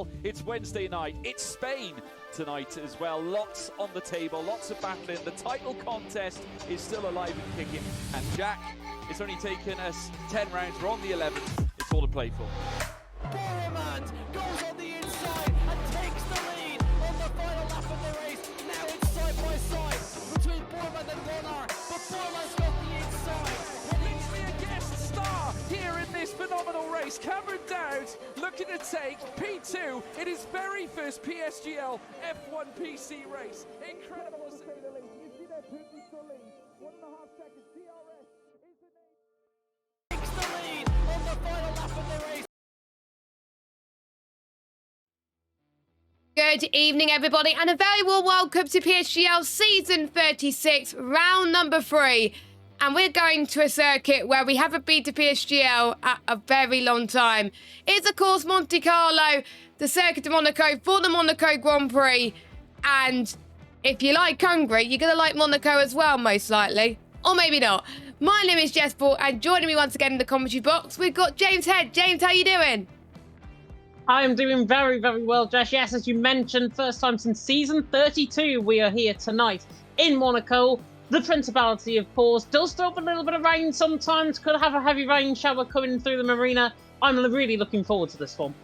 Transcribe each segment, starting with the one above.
well, it's Wednesday night. It's Spain tonight as well. Lots on the table, lots of battling. The title contest is still alive and kicking. And Jack, it's only taken us 10 rounds. We're on the 11th. It's all to play for. Boromant goes on the inside and takes the lead on the final lap of the race. Now it's side by side between Boromant and Warner, but Boromant's got the inside. Literally a guest star here in this phenomenal race. Cameron Dowd looking to take P2 in his very first PSGL F1 PC race. Incredible to say the least. You see that Putin still lead. 1.5 seconds. DRS is the name. Takes the lead on the final lap of the race. Good evening, everybody, and a very warm welcome to PSGL Season 36, round number 3. And we're going to a circuit where we haven't been to PSGL at a very long time. It's, of course, Monte Carlo, the Circuit de Monaco for the Monaco Grand Prix. And if you like Hungary, you're going to like Monaco as well, most likely. Or maybe not. My name is GeForce, and joining me once again in the commentary box, we've got James Head. James, how you doing? I am doing very, very well, Josh. Yes, as you mentioned, first time since season 32, we are here tonight in Monaco. The Principality, of course, does throw up a little bit of rain sometimes. Could have a heavy rain shower coming through the marina. I'm really looking forward to this one.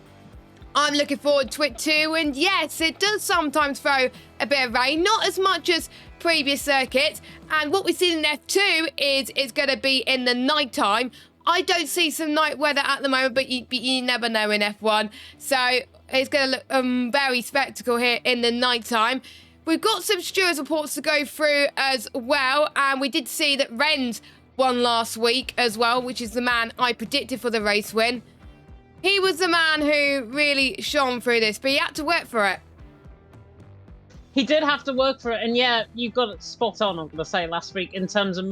I'm looking forward to it too, and yes, it does sometimes throw a bit of rain, not as much as previous circuits. And what we've seen in F2 is it's going to be in the night time. I don't see some night weather at the moment, but you never know in F1. So it's going to look very spectacle here in the night time. We've got some stewards reports to go through as well. And we did see that Renz won last week as well, which is the man I predicted for the race win. He was the man who really shone through this, but he had to work for it. He did have to work for it, and yeah, you got it spot on, I'm going to say, last week in terms of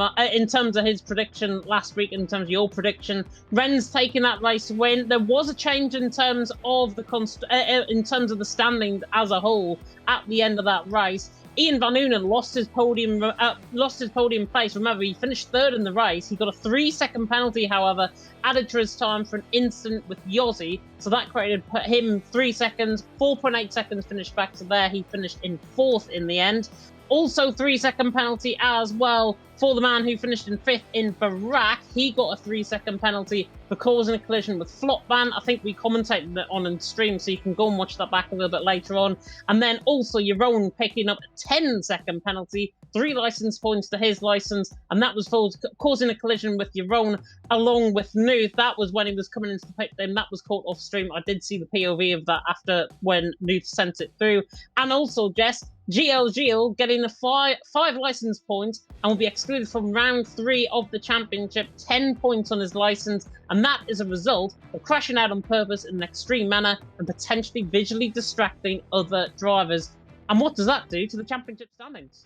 his prediction last week, in terms of your prediction. Ren's taking that race to win. There was a change in terms of the standings as a whole at the end of that race. Ian Van Unen lost his podium place. Remember, he finished third in the race. He got a 3-second penalty, however, added to his time for an incident with Yossi. So that put him 3 seconds, 4.8 seconds finished back to there. He finished in 4th in the end. Also 3-second penalty as well for the man who finished in 5th in Barak. He got a 3-second penalty for causing a collision with Flopban. I think we commentated it on stream, so you can go and watch that back a little bit later on. And then also Jeroen picking up a 10-second penalty, 3 license points to his license, and that was for causing a collision with Jeroen along with Nuth. That was when he was coming into the pit lane. That was caught off stream. I did see the POV of that after when Nuth sent it through. And also, Jess, GLGL getting a 5 license points and will be excluded from round 3 of the championship, 10 points on his license, and that is a result of crashing out on purpose in an extreme manner and potentially visually distracting other drivers. And what does that do to the championship standings?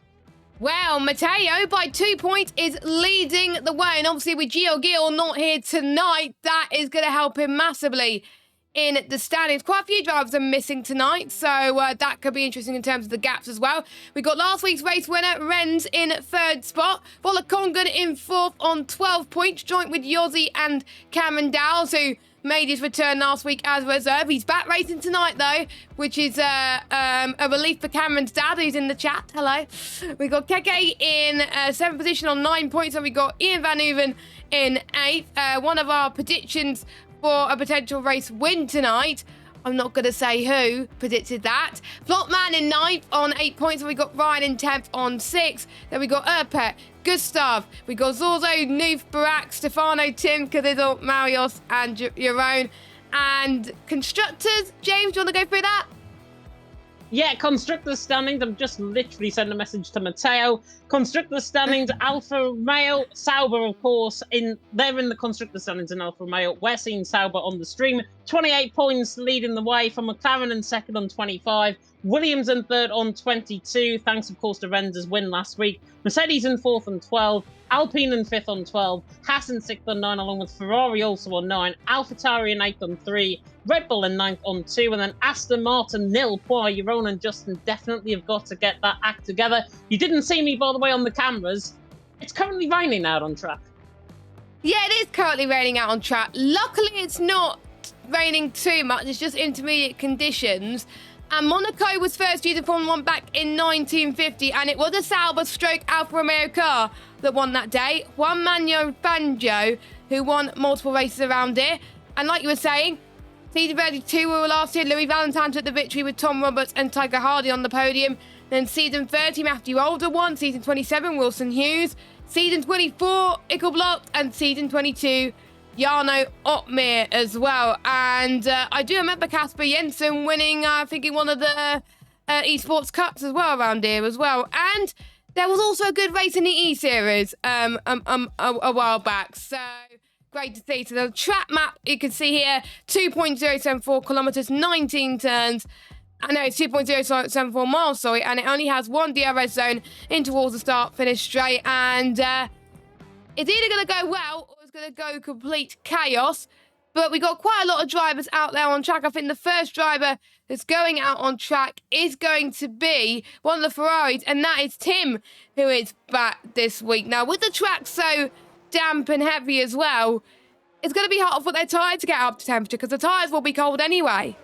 Well, Matteo, by 2 points, is leading the way. And obviously with GeoGil not here tonight, that is going to help him massively in the standings. Quite a few drivers are missing tonight, so that could be interesting in terms of the gaps as well. We got last week's race winner, Renz, in 3rd spot. Volakongan in 4th on 12 points, joint with Yossi and Cameron Dowles, who made his return last week as reserve. He's back racing tonight, though, which is a relief for Cameron's dad, who's in the chat. Hello. We got Keke in 7th position on 9 points, and we got Ian Van Uven in 8th. One of our predictions for a potential race win tonight. I'm not going to say who predicted that. Flopman in 9th on 8 points. And we got Ryan in 10th on 6. Then we got Erpet, Gustav. We got Zorzo, Noof, Barak, Stefano, Tim, Cadiddle, Marios, and Jeroen. And constructors, James, do you want to go through that? Yeah, Constructors standings. I've just literally sent a message to Matteo. Constructors standings, Alfa Romeo, Sauber, of course. They're in the Constructors standings in Alfa Romeo. We're seeing Sauber on the stream. 28 points leading the way from McLaren in 2nd on 25. Williams in 3rd on 22, thanks, of course, to Renz's win last week. Mercedes in 4th on 12. Alpine in 5th on 12, Haas in 6th on 9, along with Ferrari also on 9, AlphaTauri in 8th on 3, Red Bull in 9th on 2, and then Aston Martin nil. Boy, Jeroen and Justin definitely have got to get that act together. You didn't see me, by the way, on the cameras. It's currently raining out on track. Yeah, it is currently raining out on track. Luckily, it's not raining too much. It's just intermediate conditions. And Monaco was first used in Formula 1 back in 1950, and it was a Sauber stroke Alfa Romeo car that won that day. Juan Manuel Fangio, who won multiple races around here. And like you were saying, season 32 were last year. Louis Valentine took the victory with Tom Roberts and Tiger Hardy on the podium. Then season 30, Matthew Older won. Season 27, Wilson Hughes. Season 24, Ickelblock. And season 22, Jarno Otmir as well. And I do remember Casper Jensen winning, I think, in one of the esports cups as well around here as well. And there was also a good race in the E-Series a while back. So great to see. So the track map, you can see here, 2.074 kilometres, 19 turns. I know it's 2.074 miles, sorry, and it only has one DRS zone in towards the start, finish straight. And it's either going to go well or it's going to go complete chaos. But we got quite a lot of drivers out there on track. I think the first driver that's going out on track is going to be one of the Ferraris, and that is Tim, who is back this week. Now, with the track so damp and heavy as well, it's going to be hard for their tyre to get up to temperature because the tyres will be cold anyway.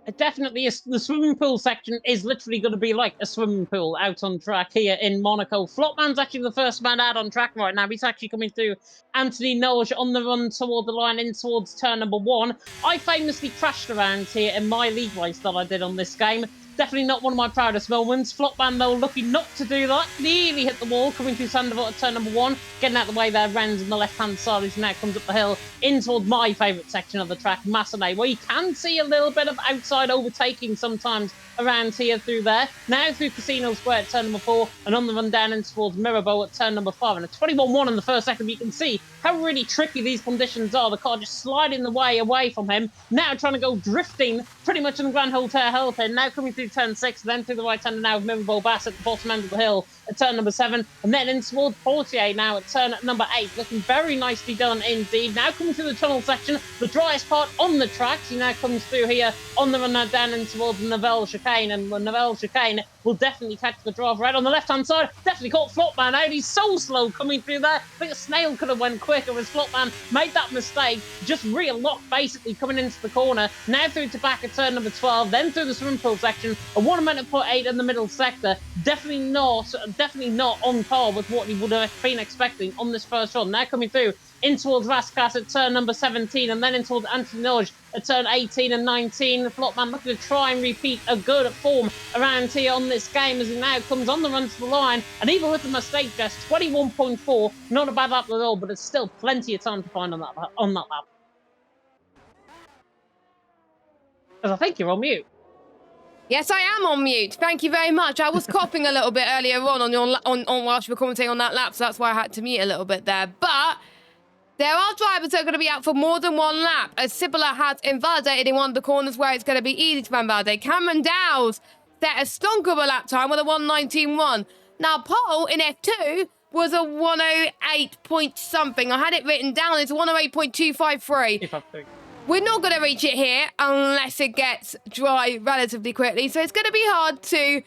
It definitely is. The swimming pool section is literally going to be like a swimming pool out on track here in Monaco. Flopman's actually the first man out on track right now. He's actually coming through Anthony Noj on the run toward the line in towards turn number 1. I famously crashed around here in my league race that I did on this game. Definitely not one of my proudest moments. Flopman, though, lucky not to do that. Nearly hit the wall, coming through turn number 1. Getting out of the way there, Renz on the left-hand side, who now comes up the hill in toward my favourite section of the track, Massenet, where you can see a little bit of outside overtaking sometimes around here through there. Now through Casino Square at turn number 4, and on the run down in towards Mirabeau at turn number 5. And a 21-1 in the first second, you can see how really tricky these conditions are. The car just sliding the way away from him. Now trying to go drifting pretty much on the Grand Hotel hairpin. Now coming through turn 6, then through the right-hander now with Mirabeau Bass at the bottom end of the hill at turn number 7. And then in towards Portier now at turn number 8. Looking very nicely done indeed. Now coming through the tunnel section, the driest part on the track. He now comes through here on the run down in towards the Nivelle chicane. And the Nivelle chicane will definitely catch the driver right on the left-hand side. Definitely caught Flopman out. He's so slow coming through there. I think a snail could have went quicker as Flopman made that mistake. Just real locked basically coming into the corner. Now through to back at turn number 12. Then through the swimming pool section. A 1 minute put 8 in the middle sector. Definitely not on par with what he would have been expecting on this first run. Now coming through in towards Raskas at turn number 17, and then in towards Anthony Noj at turn 18 and 19. Flopman looking to try and repeat a good form around here on this game as he now comes on the run to the line. And even with the mistake, just 21.4, not a bad lap at all, but it's still plenty of time to find on that lap. Because I think you're on mute. Yes, I am on mute. Thank you very much. I was coughing a little bit earlier on whilst you were commentating on that lap, so that's why I had to mute a little bit there. But there are drivers that are going to be out for more than one lap, as Cibola has invalidated in one of the corners where it's going to be easy to invalidate. Cameron Dowles set a stonker of a lap time with a 1:19.1. Now, Paul in F2 was a 1:08 point something. I had it written down. It's 1:08.253. We're not going to reach it here unless it gets dry relatively quickly. So it's going to be hard to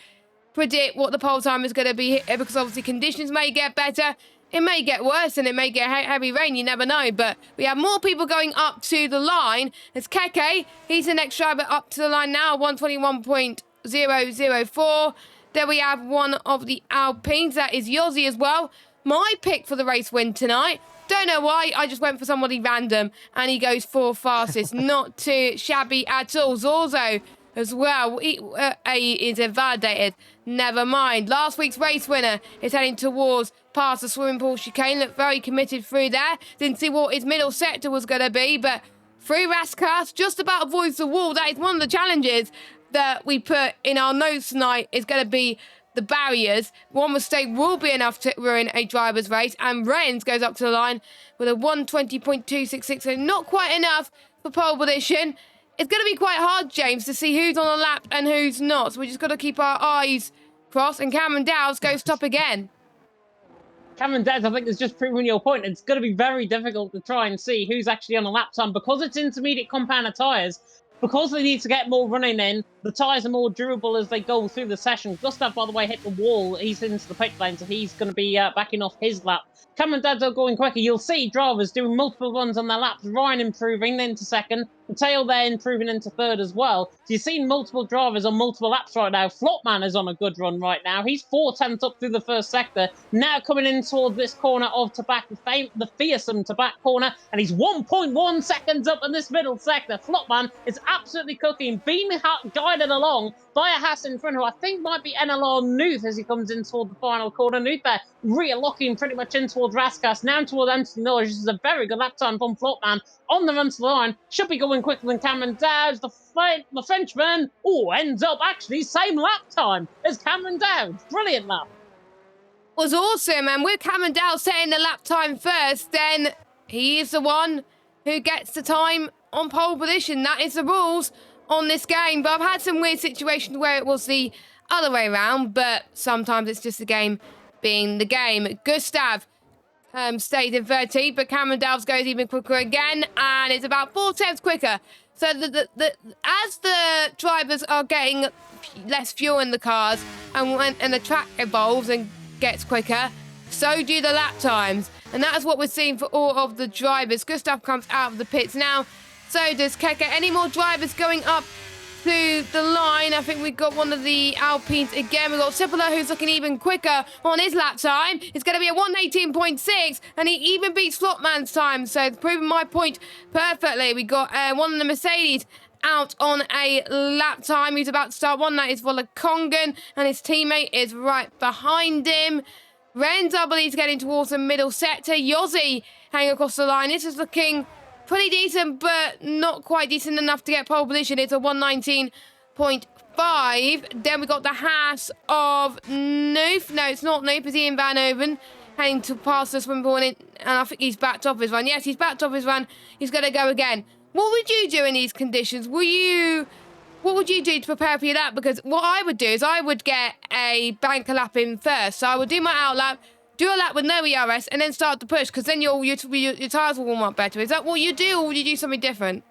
predict what the pole time is going to be here because obviously conditions may get better. It may get worse and it may get heavy rain. You never know. But we have more people going up to the line. It's Keke. He's the next driver up to the line now. 1:21.004. Then we have one of the Alpines. That is Yossi as well. My pick for the race win tonight. Don't know why, I just went for somebody random, and he goes 4th fastest. Not too shabby at all. Zorzo as well. He is invalidated. Never mind. Last week's race winner is heading towards past the swimming pool chicane. Looked very committed through there. Didn't see what his middle sector was going to be, but through Raskas, just about avoids the wall. That is one of the challenges that we put in our notes tonight. Is going to be the barriers. One mistake will be enough to ruin a driver's race, and Renz goes up to the line with a 1:20.266, so not quite enough for pole position. It's going to be quite hard, James, to see who's on the lap and who's not, so we just got to keep our eyes crossed, and Cameron Dowles goes top again. Cameron Dowles, I think, has just proven your point. It's going to be very difficult to try and see who's actually on a lap time because it's intermediate compounder tyres. because they need to get more running in. The tyres are more durable as they go through the session. Gustav, by the way, hit the wall. He's into the pit lane, so he's going to be backing off his lap. Cameron Daddo going quicker. You'll see drivers doing multiple runs on their laps. Ryan improving into second. Mateo there improving into third as well. So you're seeing multiple drivers on multiple laps right now. Flopman is on a good run right now. He's 4/10 up through the first sector. Now coming in toward this corner of the fearsome Tabac corner, and he's 1.1 seconds up in this middle sector. Flopman is absolutely cooking, being guided along by a Haas in front, who I think might be NLR Nuth as he comes in toward the final corner. Nuth there, rear-locking pretty much in towards Raskas, now toward Anthony Norris. This is a very good lap time from Flopman. On the run to the line, should be going quicker than Cameron Dowd. The Frenchman, ends up actually same lap time as Cameron Dowd. Brilliant lap. Was awesome, and with Cameron Dowd setting the lap time first, then he is the one who gets the time on pole position. That is the rules on this game, but I've had some weird situations where it was the other way around, but sometimes it's just the game being the game. Gustav stayed in 13th, but Cameron Dowd goes even quicker again, and it's about 4/10 quicker. So as the drivers are getting less fuel in the cars, and the track evolves and gets quicker, so do the lap times. And that's what we're seeing for all of the drivers. Gustav comes out of the pits now. So does Keke. Any more drivers going up to the line? I think we've got one of the Alpines again. We've got Cipolla, who's looking even quicker on his lap time. It's going to be a 1:18.6, and he even beats Flopman's time. So it's proving my point perfectly. We got one of the Mercedes out on a lap time. He's about to start one. That is Volakongan, and his teammate is right behind him. Renz, I believe, is getting towards the middle sector. Yossi hanging across the line. This is looking pretty decent, but not quite decent enough to get pole position. It's a 1:19.5. Then we got the Haas of Noof. No, it's not Noof. It's Ian Van Oven heading to pass the Swinburne in, and I think he's backed off his run. Yes, he's backed off his run. He's going to go again. What would you do in these conditions? What would you do to prepare for your lap? Because what I would do is I would get a banker lap in first. So I would do my out lap, do a lap with no ERS, and then start to push, because then your tyres will warm up better. Is that what you do, or would you do something different?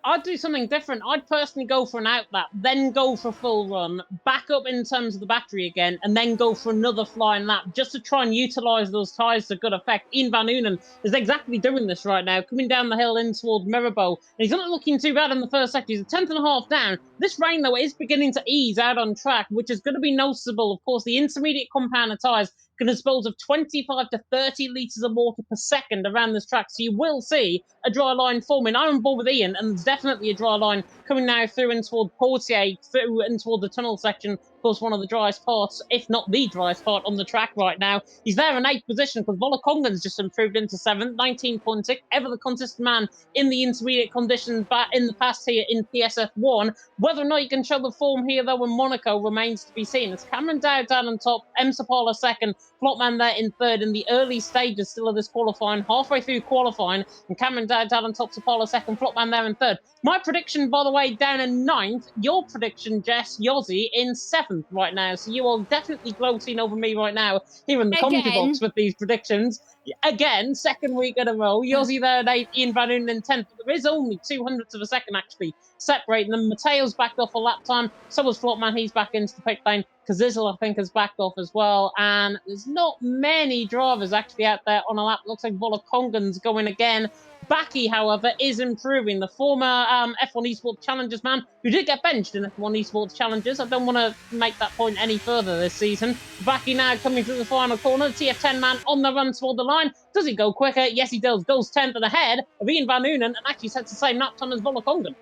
I'd do something different. I'd personally go for an out lap, then go for a full run, back up in terms of the battery again, and then go for another flying lap, just to try and utilise those tyres to good effect. Ian Van Oonen is exactly doing this right now, coming down the hill in towards Mirabeau, and he's not looking too bad in the first sector. He's a 10th.5 down. This rain, though, is beginning to ease out on track, which is going to be noticeable. Of course, the intermediate compounder tyres can dispose of 25 to 30 litres of water per second around this track, so you will see a dry line forming. I'm on board with Ian, and there's definitely a dry line coming now through in toward Portier, through in toward the tunnel section. Of course, one of the driest parts, if not the driest part on the track right now. He's there in 8th position, because Volakongan's just improved into 7th, 19.6, ever the consistent man in the intermediate conditions back in the past here in PSF1. Whether or not you can show the form here, though, in Monaco remains to be seen. It's Cameron Dowd down on top, M. Sapala second, Flopman there in third in the early stages still of this qualifying, halfway through qualifying, and Cameron Dowd down on top, Sapala second, Flopman there in third. My prediction, by the way, down in 9th. Your prediction, Jess, Yossi, in 7th right now. So you are definitely gloating over me right now here in the commentary box with these predictions. Again, second week in a row. Yossi there in 8th, Ian Van Oonen in 10th. But there is only 200ths of a second actually separating them. Mateo's backed off a lap time. So was Flopman. He's back into the pit lane. Kazizel, I think, has backed off as well. And there's not many drivers actually out there on a lap. Looks like Volakongan's going again. Baki, however, is improving. The former F1 Esports Challengers man, who did get benched in F1 Esports Challengers. I don't want to make that point any further this season. Baki now coming through the final corner. The TF10 man on the run toward the line. Does he go quicker? Yes, he does. Goes 10th and ahead of Ian Van Oonen, and actually sets the same lap time as Volakongan.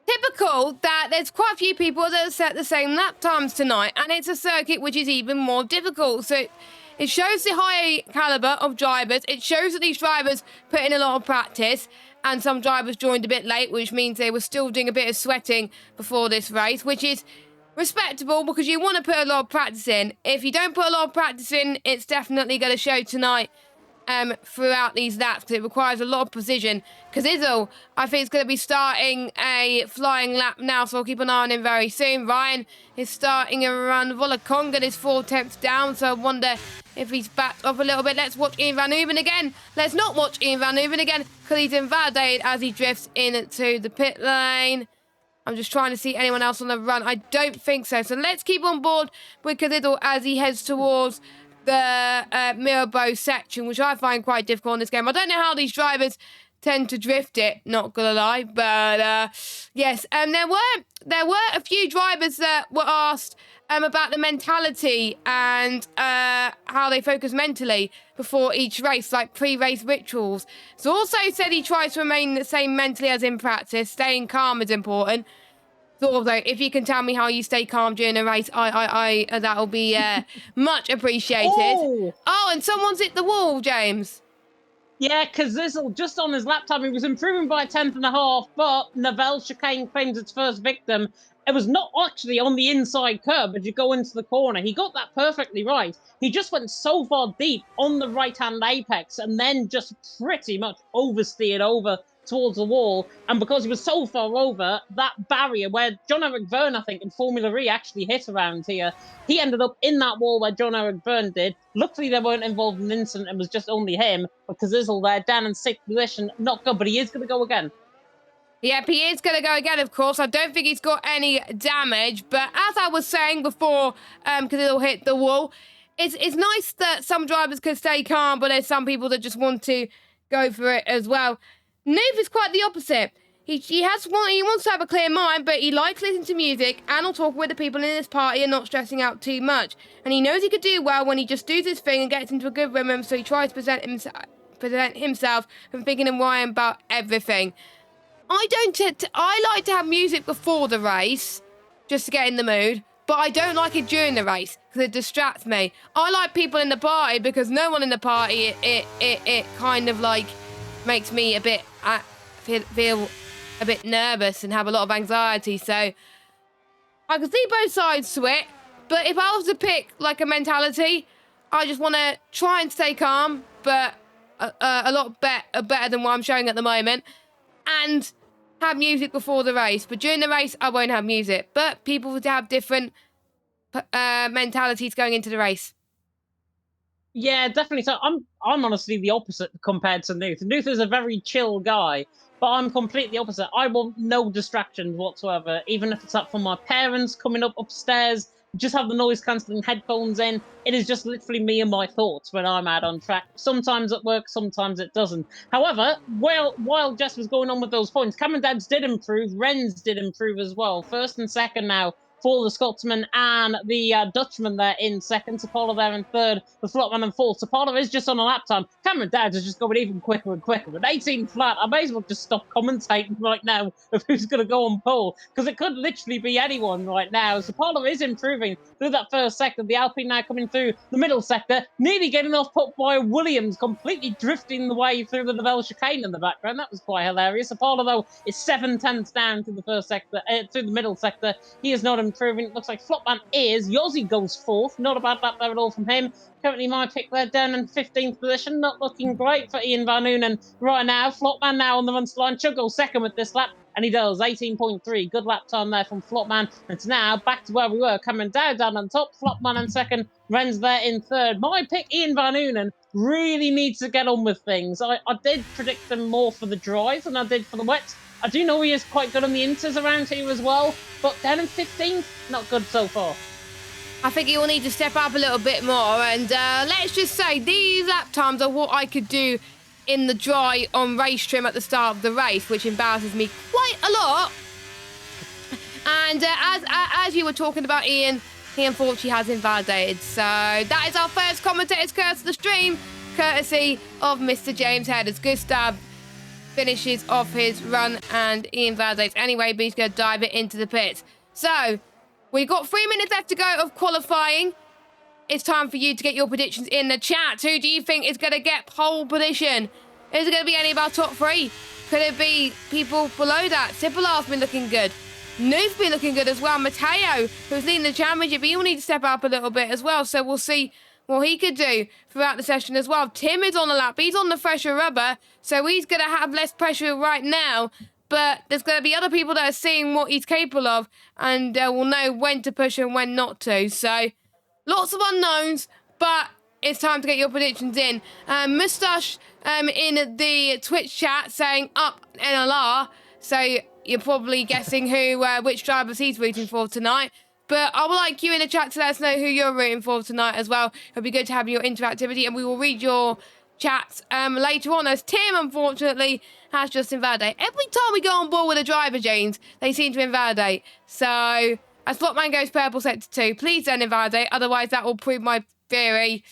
Typical that there's quite a few people that set the same lap times tonight, and it's a circuit which is even more difficult. So it shows the high caliber of drivers. It shows that these drivers put in a lot of practice, and some drivers joined a bit late, which means they were still doing a bit of sweating before this race, which is respectable because you want to put a lot of practice in. If you don't put a lot of practice in, it's definitely going to show tonight throughout these laps, because it requires a lot of precision. Kazizel, I think, is going to be starting a flying lap now, so I'll keep an eye on him very soon. Ryan is starting a run. Volakongan is 4 tenths down, so I wonder if he's backed up a little bit. Let's watch Ian Van Hooven again. Let's not watch Ian Van Hooven again because he's invalidated as he drifts into the pit lane. I'm just trying to see anyone else on the run. I don't think so. So let's keep on board with Cadiddle as he heads towards the Mirabeau section, which I find quite difficult in this game. I don't know how these drivers tend to drift it, not gonna lie, but yes. There were a few drivers that were asked about the mentality and how they focus mentally before each race, like pre-race rituals. So also said he tries to remain the same mentally as in practice. Staying calm is important. Sort of though, if you can tell me how you stay calm during a race, I that'll be much appreciated. Oh, and someone's hit the wall, James. Yeah, because just on his lap time, he was improving by 1/10.5, but Nivelle chicane claims its first victim. It was not actually on the inside curb as you go into the corner. He got that perfectly right. He just went so far deep on the right-hand apex and then just pretty much oversteered over towards the wall. And because he was so far over, that barrier where John-Eric Verne, I think, in Formula E actually hit around here, he ended up in that wall where John-Eric Verne did. Luckily, they weren't involved in an incident. It was just only him. Because Izzle there, down in 6th position, not good, but he is going to go again. Yep, he is going to go again, of course. I don't think he's got any damage. But as I was saying before, because it'll hit the wall, it's nice that some drivers can stay calm, but there's some people that just want to go for it as well. Noob is quite the opposite. He wants to have a clear mind, but he likes listening to music and will talk with the people in his party and not stressing out too much. And he knows he could do well when he just does his thing and gets into a good rhythm, so he tries to present himself and thinking and worrying about everything. I like to have music before the race, just to get in the mood, but I don't like it during the race, because it distracts me. I like people in the party, because no one in the party, it kind of like makes me a bit, feel a bit nervous and have a lot of anxiety, so I can see both sides to it, but if I was to pick like a mentality, I just want to try and stay calm, but a lot better than what I'm showing at the moment, and have music before the race. But during the race, I won't have music. But people would have different mentalities going into the race. Yeah, definitely. So I'm honestly the opposite compared to Nuth. Nuth is a very chill guy, but I'm completely opposite. I want no distractions whatsoever, even if it's up from my parents coming up upstairs. Just have the noise-cancelling headphones in. It is just literally me and my thoughts when I'm out on track. Sometimes it works, sometimes it doesn't. However, while Jess was going on with those points, Cameron Dowds did improve. Renz did improve as well. First and second now for the Scotsman and the Dutchman there in second. Sapala there in third. The Flopman in fourth. Sapala is just on a lap time. Cameron Dowds is just going even quicker and quicker. With 18 flat, I may as well just stop commentating right now of who's going to go on pole, because it could literally be anyone right now. Sapala is improving through that first sector. The Alpine now coming through the middle sector, nearly getting off put by Williams, completely drifting the way through the Nivelle chicane in the background. That was quite hilarious. Sapala, though, is 7/10 down through the first sector, through the middle sector. He is not improving. It looks like Flopman is. Yossi goes fourth. Not a bad lap there at all from him. Currently my pick there down in 15th position. Not looking great for Ian Van Hooven right now. Flopman now on the run line. Should go second with this lap. And he does. 18.3. Good lap time there from Flopman. And now back to where we were. Coming down on top. Flopman in second. Ren's there in third. My pick, Ian Van Hooven, really needs to get on with things. I did predict him more for the dries than I did for the wets. I do know he is quite good on the inters around here as well, but down in 15th, not good so far. I think he will need to step up a little bit more, and let's just say these lap times are what I could do in the dry on race trim at the start of the race, which embarrasses me quite a lot. And as you were talking about Ian, he unfortunately has invalidated. So that is our first commentator's curse of the stream, courtesy of Mr. James Headers. Gustav finishes off his run and he invalidates anyway, but he's going to dive it into the pits. So we've got 3 minutes left to go of qualifying. It's time for you to get your predictions in the chat. Who do you think is going to get pole position? Is it going to be any of our top three? Could it be people below that? Sipilar's been looking good. Noof's been looking good as well. Matteo, who's leading the championship, he will need to step up a little bit as well. So we'll see what he could do throughout the session as well. Tim is on the lap. He's on the fresher rubber, so he's going to have less pressure right now. But there's going to be other people that are seeing what he's capable of and will know when to push and when not to. So lots of unknowns, but it's time to get your predictions in. Mustache in the Twitch chat saying up NLR. So you're probably guessing which drivers he's rooting for tonight. But I would like you in the chat to let us know who you're rooting for tonight as well. It'll be good to have your interactivity, and we will read your chats later on, as Tim, unfortunately, has just invalidated. Every time we go on board with a driver, James, they seem to invalidate. So, as Flopman goes purple sector 2, please don't invalidate, otherwise that will prove my theory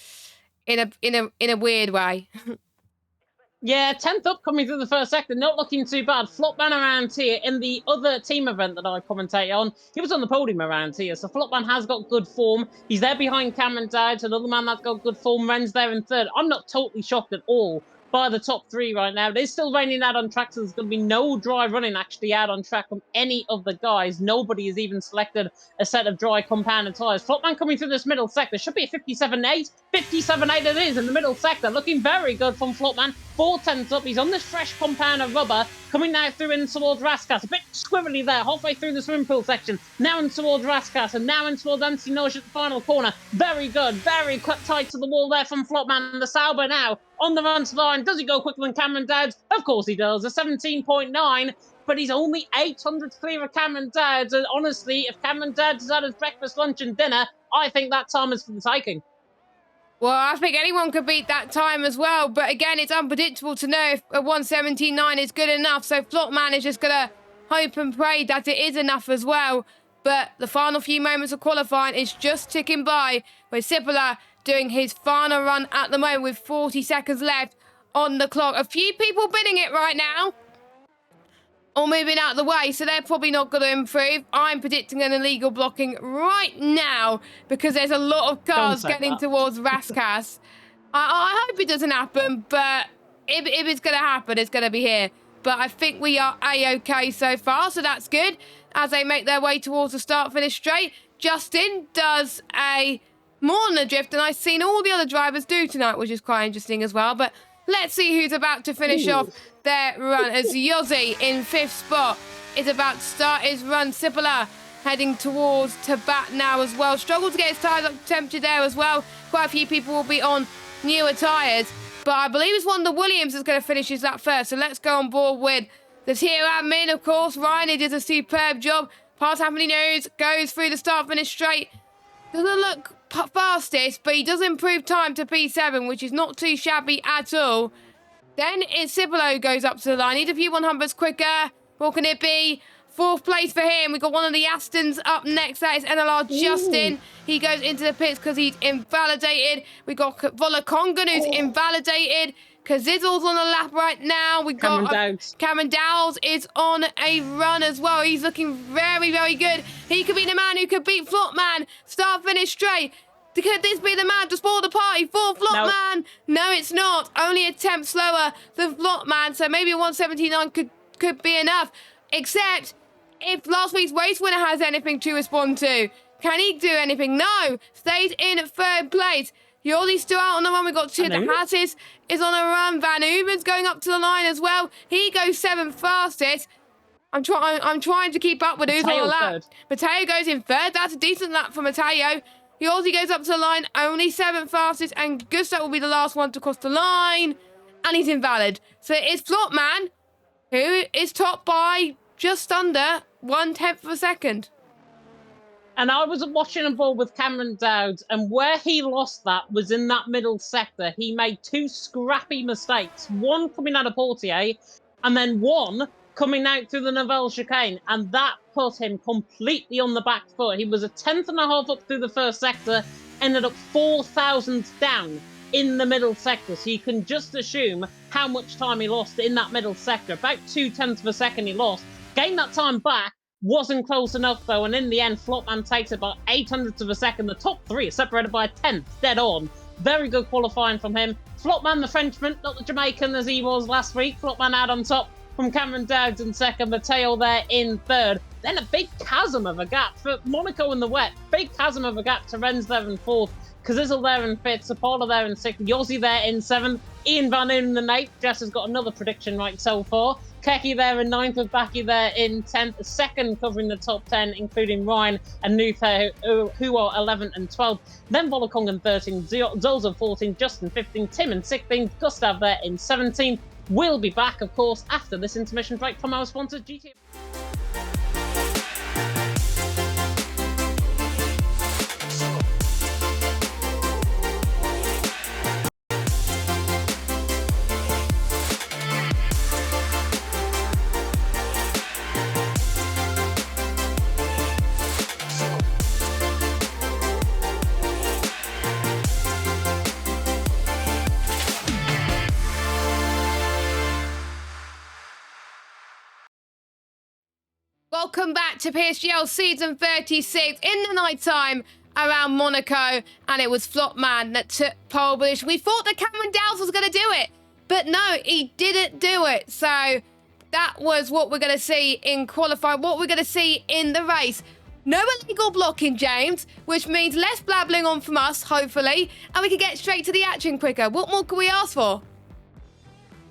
in a weird way. Yeah, 10th up coming through the first sector, not looking too bad. Flopman around here in the other team event that I commentate on. He was on the podium around here, so Flopman has got good form. He's there behind Cameron Dowd, another man that's got good form. Ren's there in third. I'm not totally shocked at all by the top three right now. It's still raining out on track, so there's going to be no dry running actually out on track from any of the guys. Nobody has even selected a set of dry compounded tyres. Flopman coming through this middle sector. Should be a 57.8. 57.8 it is in the middle sector. Looking very good from Flopman. 4/10 up. He's on this fresh compounded rubber. Coming now through in towards Raskas. A bit squibbly there, halfway through the swimming pool section. Now in towards Raskas, and now in towards Anthony Nosh at the final corner. Very good, very tight to the wall there from Flopman. The Sauber now on the run to the line. Does he go quicker than Cameron Dowd? Of course he does. A 17.9, but he's only 800 clear of Cameron Dowd. And honestly, if Cameron Dowd has had his breakfast, lunch, and dinner, I think that time is for the taking. Well, I think anyone could beat that time as well. But again, it's unpredictable to know if a 1:17.9 is good enough. So Flopman is just going to hope and pray that it is enough as well. But the final few moments of qualifying is just ticking by, with Cipolla doing his final run at the moment with 40 seconds left on the clock. A few people bidding it right now, or moving out of the way, so they're probably not going to improve. I'm predicting an illegal blocking right now because there's a lot of cars getting towards Raskas. I hope it doesn't happen, but if it's going to happen, it's going to be here. But I think we are A-OK so far, so that's good. As they make their way towards the start-finish straight, Justin does more than a drift, and I've seen all the other drivers do tonight, which is quite interesting as well. But let's see who's about to finish off their run, as Yossi in 5th spot is about to start his run. Cipolla heading towards Tabat now as well. Struggled to get his tyres up to temperature there as well. Quite a few people will be on newer tyres, but I believe it's one of the Williams that's going to finish his lap first. So let's go on board with the tier admin, of course. Ryan, he did a superb job. Past Anthony News, goes through the start-finish straight. Doesn't look fastest, but he does improve time to P7, which is not too shabby at all. Then it's Cipolla who goes up to the line. Need a few 100s quicker. What can it be? 4th place for him. We've got one of the Astons up next. That is NLR Justin. He goes into the pits because he's invalidated. We've got Volakongan who's invalidated. Kazizzle's on the lap right now. We got Cameron Dowds is on a run as well. He's looking very, very good. He could be the man who could beat Flopman. Start, finish straight. Could this be the man to spoil the party for Flopman? No, it's not. Only a tenth slower than Flopman, so maybe a 1:17.9 could be enough. Except if last week's race winner has anything to respond to. Can he do anything? No. Stays in 3rd place. Yorley's still out on the run. We've got Tid Hattis is on a run. Van Uben's going up to the line as well. He goes 7th fastest. I'm trying to keep up with who's on the lap. Matteo goes in 3rd. That's a decent lap for Matteo. Yorley goes up to the line, only 7th fastest, and Gustav will be the last one to cross the line, and he's invalid. So it's Flopman, who is topped by just under 1/10 of a second. And I was watching a ball with Cameron Dowd, and where he lost that was in that middle sector. He made 2 scrappy mistakes, one coming out of Portier, and then one coming out through the Novelle chicane, and that put him completely on the back foot. He was a 10.5 up through the first sector, ended up 4 thousandths down in the middle sector. So you can just assume how much time he lost in that middle sector. About 0.2 of a second he lost. Gained that time back, wasn't close enough though, and in the end, Flopman takes about 0.08 of a second. The top 3 are separated by a 10th, dead on. Very good qualifying from him. Flopman, the Frenchman, not the Jamaican as he was last week. Flopman out on top from Cameron Dowd in 2nd, Matteo there in 3rd. Then a big chasm of a gap for Monaco in the wet. Big chasm of a gap to Renz there in 4th. Kazizzle there in 5th. Sapala there in 6th. Yossi there in 7th. Ian Van Unen in 8th. Jess has got another prediction right so far. Keki there in 9th, with Baki there in 10th. Second covering the top 10, including Ryan and Nuthe, who are 11th and 12th. Then Volokong in 13th, Zolza 14th, Justin 15th, Tim in 16th, Gustav there in 17th. We'll be back, of course, after this intermission break from our sponsors, GTA. Welcome back to PSGL Season 36 in the nighttime around Monaco, and it was Flopman that took pole position. We thought that Cameron Dowles was going to do it, but no, he didn't do it. So that was what we're going to see in qualifying, what we're going to see in the race. No illegal blocking, James, which means less blabbling on from us, hopefully, and we can get straight to the action quicker. What more can we ask for?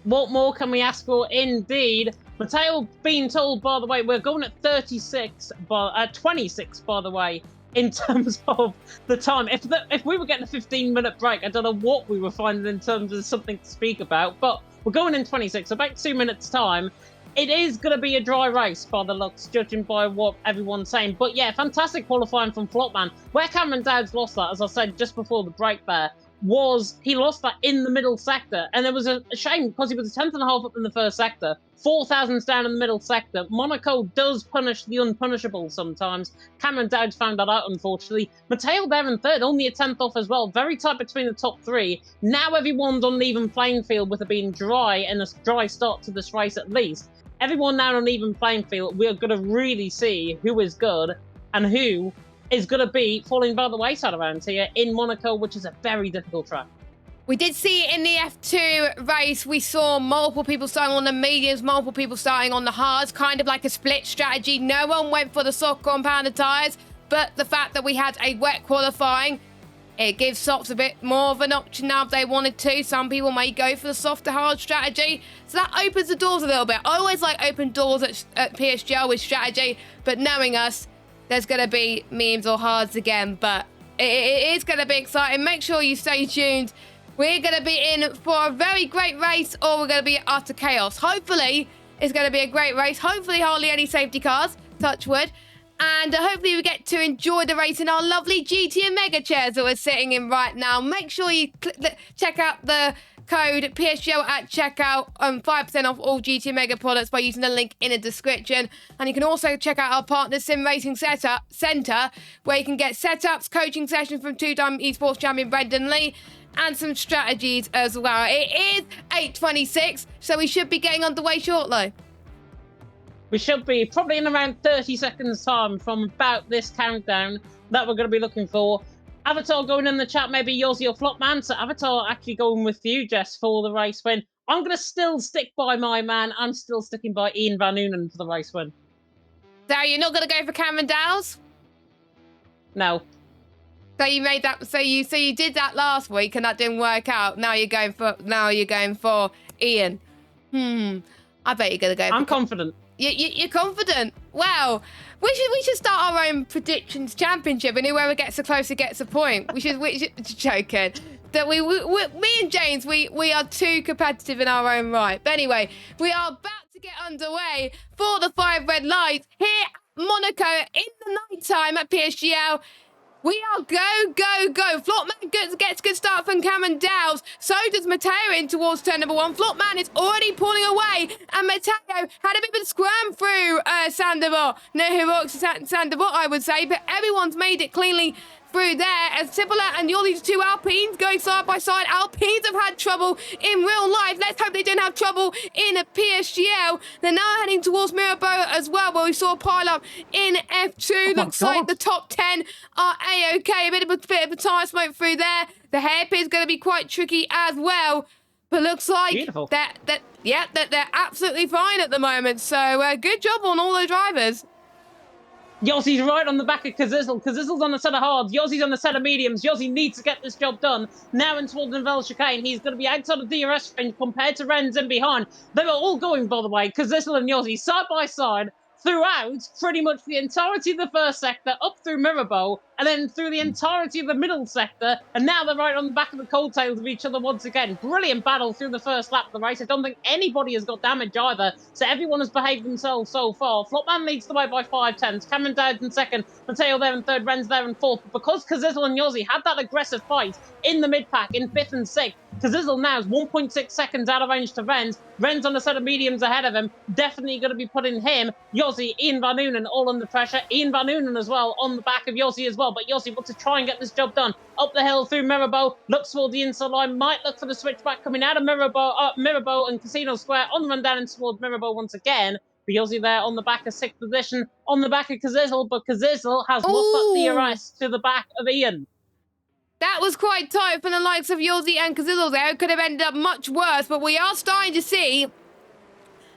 What more can we ask for, indeed? Matteo being told, by the way, we're going at 26, 26, by the way, in terms of the time. If we were getting a 15-minute break, I don't know what we were finding in terms of something to speak about, but we're going in 26, so about 2 minutes' time. It is going to be a dry race by the looks, judging by what everyone's saying. But yeah, fantastic qualifying from Flopman. Where Cameron Dowds lost that, as I said just before the break there, was he lost that in the middle sector. And it was a shame because he was a 10th and a half up in the first sector, 4,000s down in the middle sector. Monaco does punish the unpunishable sometimes. Cameron Dowds found that out, unfortunately. Matteo there in third, only a 10th off as well. Very tight between the top three. Now everyone's on an even playing field with it being dry and a dry start to this race at least. Everyone now on an even playing field. We're going to really see who is good and who is going to be falling by the wayside around here in Monaco, which is a very difficult track. We did see it in the F2 race. We saw multiple people starting on the mediums, multiple people starting on the hards, kind of like a split strategy. No one went for the soft compounded tyres, but the fact that we had a wet qualifying, it gives softs a bit more of an option now if they wanted to. Some people may go for the softer hard strategy. So that opens the doors a little bit. I always like open doors at PSGL with strategy, but knowing us, there's going to be memes or hards again, but it is going to be exciting. Make sure you stay tuned. We're going to be in for a very great race, or we're going to be utter chaos. Hopefully, it's going to be a great race. Hopefully, hardly any safety cars, touch wood. And hopefully, we get to enjoy the race in our lovely GT and Mega chairs that we're sitting in right now. Make sure you check out the code PSGL at checkout, 5% off all GT and Mega products by using the link in the description. And you can also check out our partner Sim Racing Centre, where you can get setups, coaching sessions from two-time esports champion Brendan Lee, and some strategies as well. It is 8:26, so we should be getting underway shortly. We should be probably in around 30 seconds time from about this countdown that we're going to be looking for. Avatar going in the chat, maybe Yossi or Flopman. So Avatar actually going with you, Jess, for the race win. I'm going to still stick by my man. I'm still sticking by Ian Van Noonen for the race win. So you're not going to go for Cameron Dowles? No. So you made that. So you did that last week and that didn't work out. Now you're going for Ian. I bet you're going to go. I'm confident. You're confident. Wow. We should start our own predictions championship, and whoever gets the closer gets a point. We should joking. That me and James, we are too competitive in our own right. But anyway, we are about to get underway for the 5 red lights here at Monaco in the nighttime at PSGL. We are go. Flopman gets good start from Cameron Dowles. So does Matteo in towards turn number 1. Flopman is already pulling away. And Matteo had a bit of a scram through Sandebot. No heroics to Sandebot, I would say. But everyone's made it cleanly through there as Cipolla and you're these two Alpines going side by side. Alpines have had trouble in real life. Let's hope they don't have trouble in a PSGL. They're now heading towards Mirabeau as well, where we saw a pile up in F2. Looks like the top 10 are A-OK. A bit of a tire smoke through there. The hairpin is going to be quite tricky as well. But looks like that they're absolutely fine at the moment. So good job on all the drivers. Yossi's right on the back of Kazizel. Kazizel's on the set of hards. Yossi's on the set of mediums. Yossi needs to get this job done. Now in towards the Nouvelle Chicane. He's going to be outside of DRS range compared to Renz in behind. They were all going, by the way, Kazizel and Yossi, side by side, throughout pretty much the entirety of the first sector, up through Mirabeau, and then through the entirety of the middle sector, and now they're right on the back of the coattails of each other once again. Brilliant battle through the first lap of the race. I don't think anybody has got damage either, so everyone has behaved themselves so far. Flopman leads the way by 5/10. Cameron Dowd in second, Mateo there in third, Renz there in fourth. But because Kazizel and Yossi had that aggressive fight in the mid-pack in fifth and sixth, Kazizel now is 1.6 seconds out of range to Renz. Renz on a set of mediums ahead of him. Definitely going to be putting him, Yossi, Ian Van Noonen all under pressure. Ian Van Noonen as well on the back of Yossi as well. But Yossi wants to try and get this job done. Up the hill through Mirabeau. Looks toward the inside line. Might look for the switchback coming out of Mirabeau and Casino Square. On the run down and towards Mirabeau once again. But Yossi there on the back of sixth position. On the back of Kazizel. But Kazizel has lost that DRS to the back of Ian. That was quite tight for the likes of Yossi and Kazizel there. It could have ended up much worse, but we are starting to see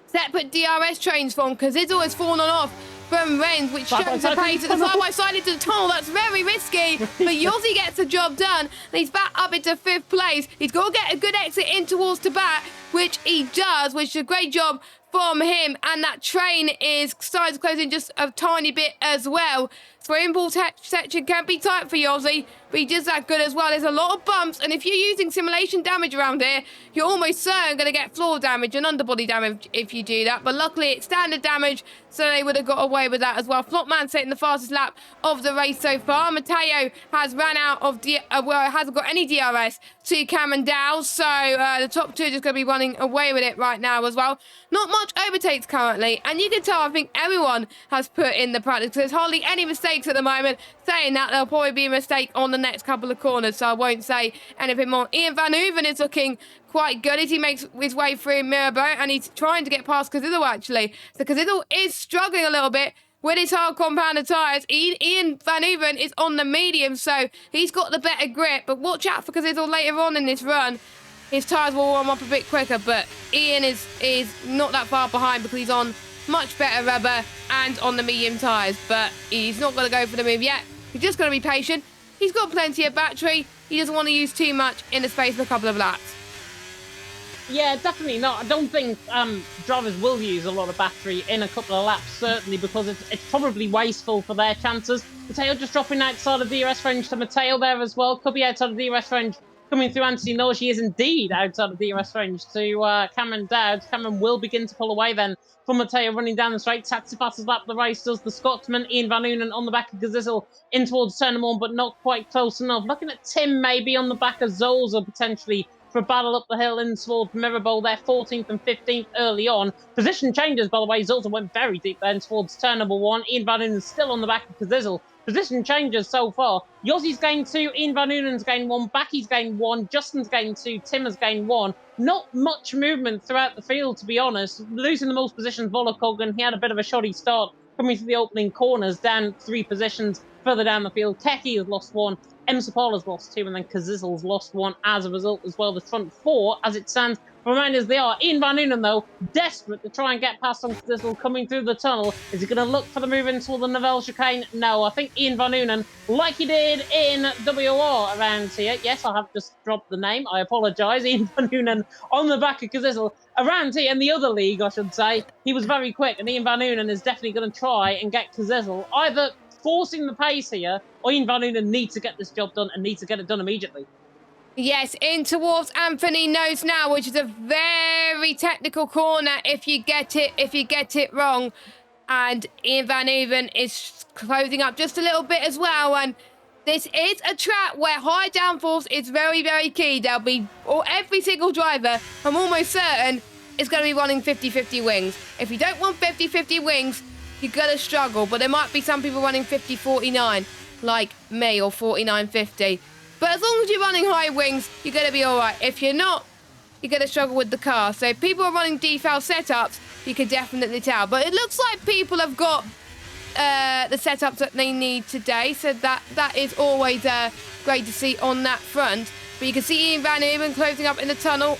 separate DRS trains from Kazizel has fallen off from Renz, which shows the pace at the side-by-side into the tunnel. That's very risky, but Yossi gets the job done, and he's back up into fifth place. He's got to get a good exit in towards Tabat, which he does, which is a great job from him, and that train is starting to close in just a tiny bit as well. So impulse section can be tight for Yossi, but he does that good as well. There's a lot of bumps, and if you're using simulation damage around here, you're almost certain going to get floor damage and underbody damage if you do that. But luckily, it's standard damage, so they would have got away with that as well. Flopman setting the fastest lap of the race so far. Mateo has ran out of, hasn't got any DRS to Cameron Dow, so the top two are just going to be running away with it right now as well. Not much overtakes currently, and you can tell I think everyone has put in the practice, because there's hardly any mistakes at the moment. Saying that, there'll probably be a mistake on the next couple of corners, so I won't say anything more. Ian Van Hooven is looking quite good as he makes his way through Mirabeau, and he's trying to get past Kazizel actually. So Kazizel is struggling a little bit with his hard compounded tyres. Ian Van Hooven is on the medium, so he's got the better grip, but watch out for Kazizel later on in this run. His tyres will warm up a bit quicker, but Ian is not that far behind because he's on much better rubber and on the medium tyres, but he's not going to go for the move yet. He's just going to be patient. He's got plenty of battery. He doesn't want to use too much in the space of a couple of laps. Yeah, definitely not. I don't think drivers will use a lot of battery in a couple of laps, certainly, because it's probably wasteful for their chances. Mateo just dropping outside of DRS range to Mateo there as well. Could be outside of DRS range. Coming through Anthony Noah, she is indeed outside of DRS range to Cameron Dowd. Cameron will begin to pull away then from Mateo running down the straight. Taxi lap the race does the Scotsman. Ian Van Noonen on the back of Gazizel in towards turn one, but not quite close enough. Looking at Tim maybe on the back of Zolza potentially for a battle up the hill in towards Mirabeau there, 14th and 15th early on. Position changes, by the way. Zolza went very deep then towards turn number one. Ian Van Noonen still on the back of Gazizel. Position changes so far. Yossi's gained 2, Ian Van Noonen's gained 1, Backy's gained 1, Justin's gained 2, Tim has gained 1. Not much movement throughout the field, to be honest. Losing the most positions, Volokogan, he had a bit of a shoddy start coming to the opening corners, down 3 positions further down the field. Keki has lost 1, M. Sapala's lost 2, and then Kazizel's lost 1 as a result as well. The front 4, as it stands, remain as they are. Ian Van Noonen, though, desperate to try and get past on Kazizel coming through the tunnel. Is he going to look for the move into the Nouvelle Chicane? No, I think Ian Van Noonen, like he did in WR around here. Yes, I have just dropped the name. I apologise. Ian Van Noonen on the back of Kazizel around here in the other league, I should say. He was very quick, and Ian Van Noonen is definitely going to try and get Kazizel either forcing the pace here, or Ian Van Noonen needs to get this job done and needs to get it done immediately. Yes, in towards Anthony Knows Now, which is a very technical corner if you get it wrong. And Ian Van Hooven is closing up just a little bit as well. And this is a track where high downforce is very, very key. There'll be, or every single driver, I'm almost certain, is going to be running 50-50 wings. If you don't want 50-50 wings, you're going to struggle. But there might be some people running 50-49, like me, or 49-50. But as long as you're running high wings, you're going to be all right. If you're not, you're going to struggle with the car. So if people are running default setups, you can definitely tell. But it looks like people have got the setups that they need today. So that is always great to see on that front. But you can see Ian Van Hooven closing up in the tunnel.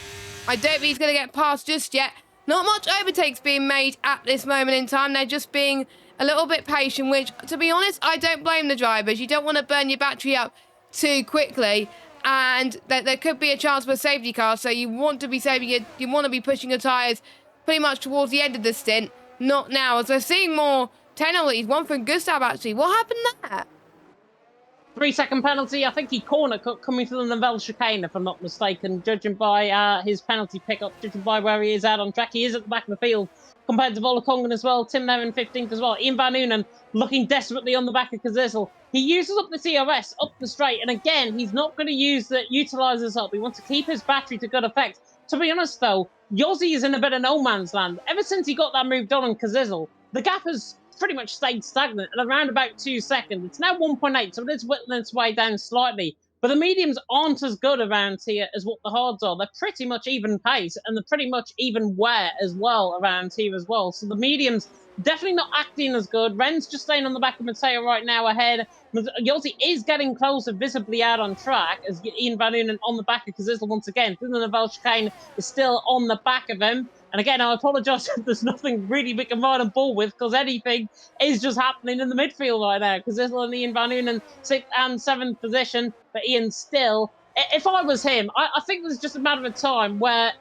I don't think he's going to get past just yet. Not much overtakes being made at this moment in time. They're just being a little bit patient, which, to be honest, I don't blame the drivers. You don't want to burn your battery up too quickly, and there could be a chance for a safety car, so you want to be saving it. You want to be pushing your tyres pretty much towards the end of the stint, not now. As we're seeing more penalties, one from Gustav, actually. What happened there? 3-second penalty. I think he corner cut coming through the Nivelle chicane, if I'm not mistaken, judging by his penalty pickup, judging by where he is out on track. He is at the back of the field compared to Volakongen as well. Tim there in 15th as well. Ian Van Unen looking desperately on the back of Kazizel. He uses up the CRS up the straight, and again, he's not going to utilise this up. He wants to keep his battery to good effect. To be honest, though, Yossi is in a bit of no man's land. Ever since he got that move done on Kazizel, the gap has pretty much stayed stagnant at around about 2 seconds. It's now 1.8, so it is whittling its way down slightly. But the mediums aren't as good around here as what the hards are. They're pretty much even pace, and they're pretty much even wear as well around here as well. So the mediums definitely not acting as good. Ren's just staying on the back of Matteo right now ahead. Yossi is getting closer, visibly out on track, as Ian Van Unen on the back of Kazizel once again. The Nivelle chicane is still on the back of him. And again, I apologise if there's nothing really we can ride and ball with, because anything is just happening in the midfield right now. Kazizel and Ian Van Unen 6th and 7th position, but Ian still. If I was him, I think there's just a matter of time where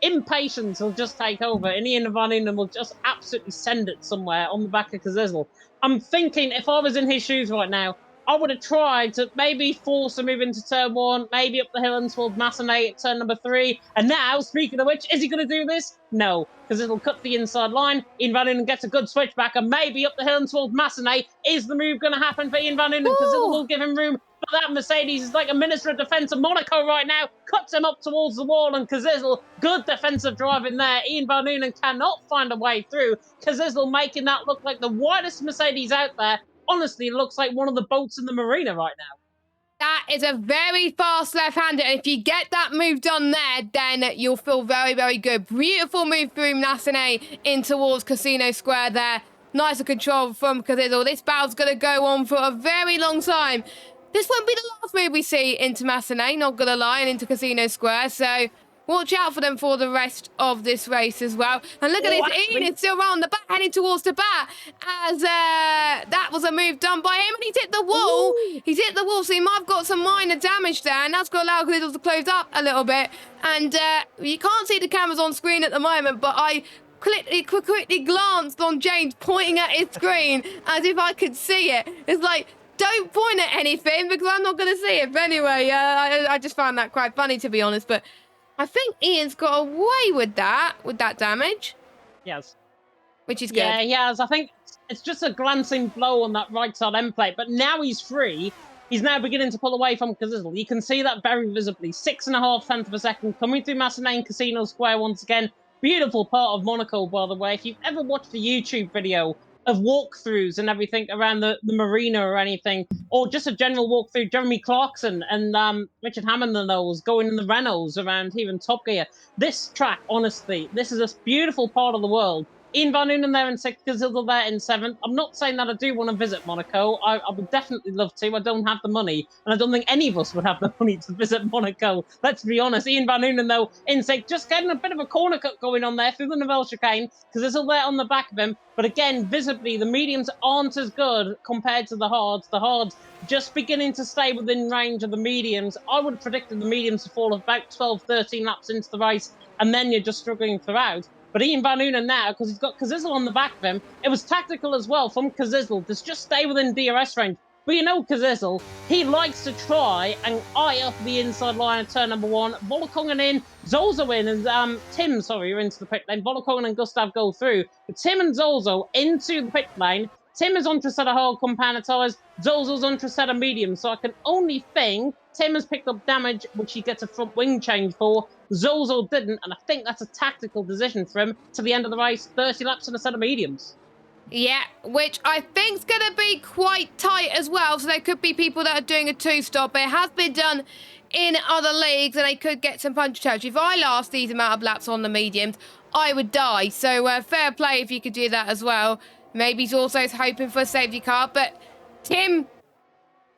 impatience will just take over, and Ian Van Unen will just absolutely send it somewhere on the back of Kazizel. I'm thinking if I was in his shoes right now, I would have tried to maybe force a move into turn 1, maybe up the hill and towards Massenet at turn number 3. And now, speaking of which, is he going to do this? No, because it'll cut the inside line. Ian Van Unen gets a good switch back, and maybe up the hill and towards Massenet. Is the move going to happen for Ian Van Unen? Because it will give him room. But that Mercedes is like a Minister of Defence of Monaco right now. Cuts him up towards the wall, and Kazizel, good defensive driving there. Ian Van Unen cannot find a way through. Kazizel making that look like the widest Mercedes out there. Honestly, it looks like one of the boats in the marina right now. That is a very fast left-hander. If you get that move done there, then you'll feel very, very good. Beautiful move through Massenet in towards Casino Square there. Nice control from Kazizel. This battle's going to go on for a very long time. This won't be the last move we see into Massenet, not going to lie, and into Casino Square. So watch out for them for the rest of this race as well. And look at this, Ian is still around the back, heading towards the back, as that was a move done by him, and he's hit the wall. Ooh. He's hit the wall, so he might have got some minor damage there, and that's going to allow Kazizel to close up a little bit. And you can't see the cameras on screen at the moment, but I quickly glanced on James pointing at his screen as if I could see it. It's like, don't point at anything because I'm not going to see it. But anyway, I just found that quite funny, to be honest. But I think Ian's got away with that damage. Yes. Which is good. Yeah, he has. I think it's just a glancing blow on that right side end plate. But now he's free. He's now beginning to pull away from Kazizel. You can see that very visibly. 6.5 tenths of a second coming through Massenet and Casino Square once again. Beautiful part of Monaco, by the way. If you've ever watched a YouTube video of walkthroughs and everything around the marina or anything, or just a general walkthrough, Jeremy Clarkson and Richard Hammond and those going in the Renaults around here in Top Gear. This track, honestly, this is a beautiful part of the world. Ian Van Unen there in 6th, Kazizel there in 7th. I'm not saying that I do want to visit Monaco. I would definitely love to. I don't have the money, and I don't think any of us would have the money to visit Monaco. Let's be honest. Ian Van Unen, though, in 6th, just getting a bit of a corner cut going on there through the Nivelle chicane. Kazizel there on the back of him. But again, visibly, the mediums aren't as good compared to the hards. The hards just beginning to stay within range of the mediums. I would have predicted the mediums to fall about 12, 13 laps into the race, and then you're just struggling throughout. But Ian Van Unen now, because he's got Kazizel on the back of him, it was tactical as well from Kazizel to just stay within DRS range. But you know Kazizel, he likes to try and eye up the inside line of turn number 1. Volakongen in, Zolzo in, and Tim, sorry, you're into the pit lane. Volakongen and Gustav go through. But Tim and Zolzo into the pit lane. Tim is onto a set of hard compound tyres. Zolzo's onto a set of medium. So I can only think Tim has picked up damage, which he gets a front wing change for. Zolzo didn't, and I think that's a tactical decision for him to the end of the race. 30 laps in a set of mediums. Yeah, which I think's going to be quite tight as well. So there could be people that are doing a 2-stop. It has been done in other leagues, and they could get some punch territory. If I last these amount of laps on the mediums, I would die. So fair play if you could do that as well. Maybe he's also hoping for a safety car, but Tim,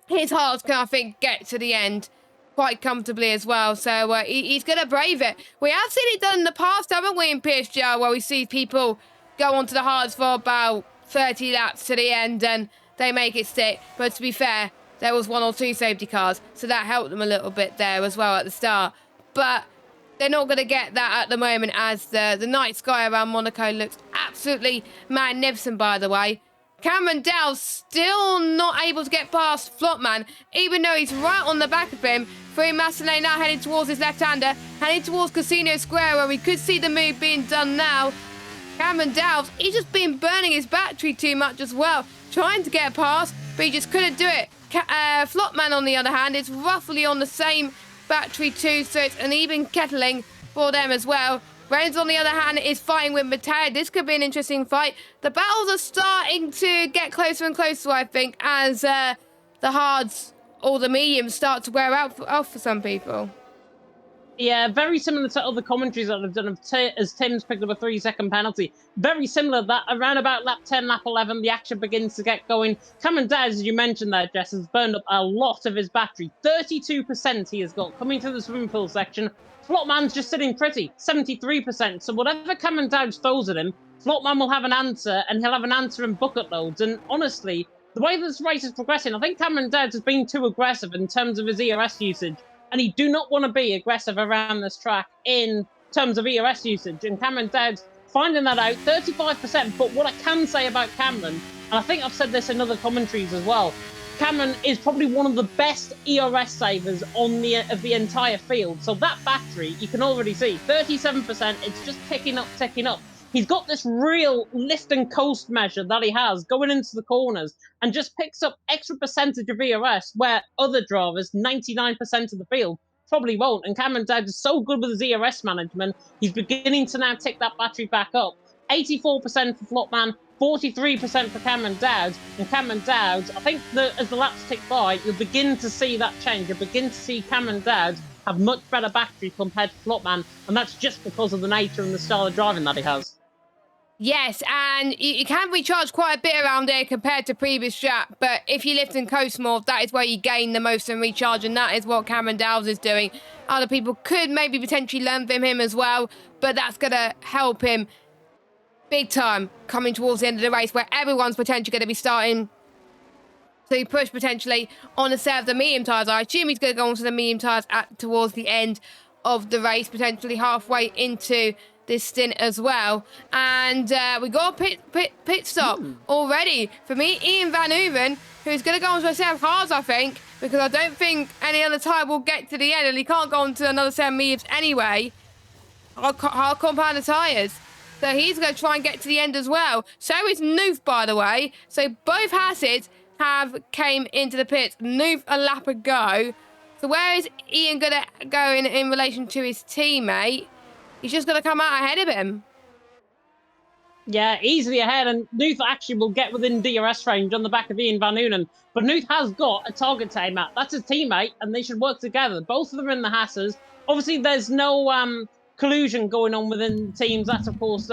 his hearts can, I think, get to the end quite comfortably as well. So he's going to brave it. We have seen it done in the past, haven't we, in PSGL, where we see people go onto the hards for about 30 laps to the end and they make it stick. But to be fair, there was 1 or 2 safety cars, so that helped them a little bit there as well at the start. But they're not going to get that at the moment, as the night sky around Monaco looks absolutely magnificent, by the way. Cameron Dell's still not able to get past Flopman, even though he's right on the back of him. Free Massenet now heading towards his left-hander, heading towards Casino Square, where we could see the move being done now. Cameron Dowles, he's just been burning his battery too much as well, trying to get past, but he just couldn't do it. Flopman, on the other hand, is roughly on the same battery too, so it's an even kettling for them as well. Reigns, on the other hand, is fighting with Mateo. This could be an interesting fight. The battles are starting to get closer and closer, I think, as the hards or the mediums start to wear out for some people. Yeah, very similar to other commentaries that I've done as Tim's picked up a 3-second penalty. Very similar that around about lap 10, lap 11, the action begins to get going. Cameron Daz, as you mentioned there, Jess, has burned up a lot of his battery. 32% he has got coming through the swimming pool section. Flopman's just sitting pretty, 73%. So whatever Cameron Dowd throws at him, Flopman will have an answer, and he'll have an answer in bucket loads. And honestly, the way this race is progressing, I think Cameron Dowd has been too aggressive in terms of his ERS usage. And he do not want to be aggressive around this track in terms of ERS usage. And Cameron Dowd's finding that out, 35%. But what I can say about Cameron, and I think I've said this in other commentaries as well, Cameron is probably one of the best ERS savers of the entire field. So that battery, you can already see, 37%, it's just ticking up, ticking up. He's got this real lift and coast measure that he has going into the corners and just picks up extra percentage of ERS where other drivers, 99% of the field, probably won't. And Cameron Dowd is so good with his ERS management, he's beginning to now tick that battery back up. 84% for Flopman, 43% for Cameron Dowd. And Cameron Dowd, I think that as the laps tick by, you'll begin to see that change. You'll begin to see Cameron Dowd have much better battery compared to Flopman, and that's just because of the nature and the style of driving that he has. Yes, and you can recharge quite a bit around here compared to previous track, but if you lift and coast more, that is where you gain the most in recharge, and that is what Cameron Dowles is doing. Other people could maybe potentially learn from him as well, but that's going to help him big time coming towards the end of the race, where everyone's potentially going to be starting to push potentially on a set of the medium tyres. I assume he's going to go onto the medium tyres towards the end of the race, potentially halfway into this stint as well. And we got a pit stop already for me, Ian Van Uven, who's going to go on to a set of hards, I think, because I don't think any other tyre will get to the end, and he can't go on to another set of mediums anyway. Hard compounded tyres. So he's going to try and get to the end as well. So is Noof, by the way. So both Hassids have came into the pits. Noof a lap ago. So where is Ian going to go in relation to his teammate? He's just going to come out ahead of him. Yeah, easily ahead, and Nuth actually will get within DRS range on the back of Ian Van Unen. But Nuth has got a target to aim at. That's his teammate, and they should work together. Both of them are in the Hassers. Obviously, there's no collusion going on within teams. That's, of course,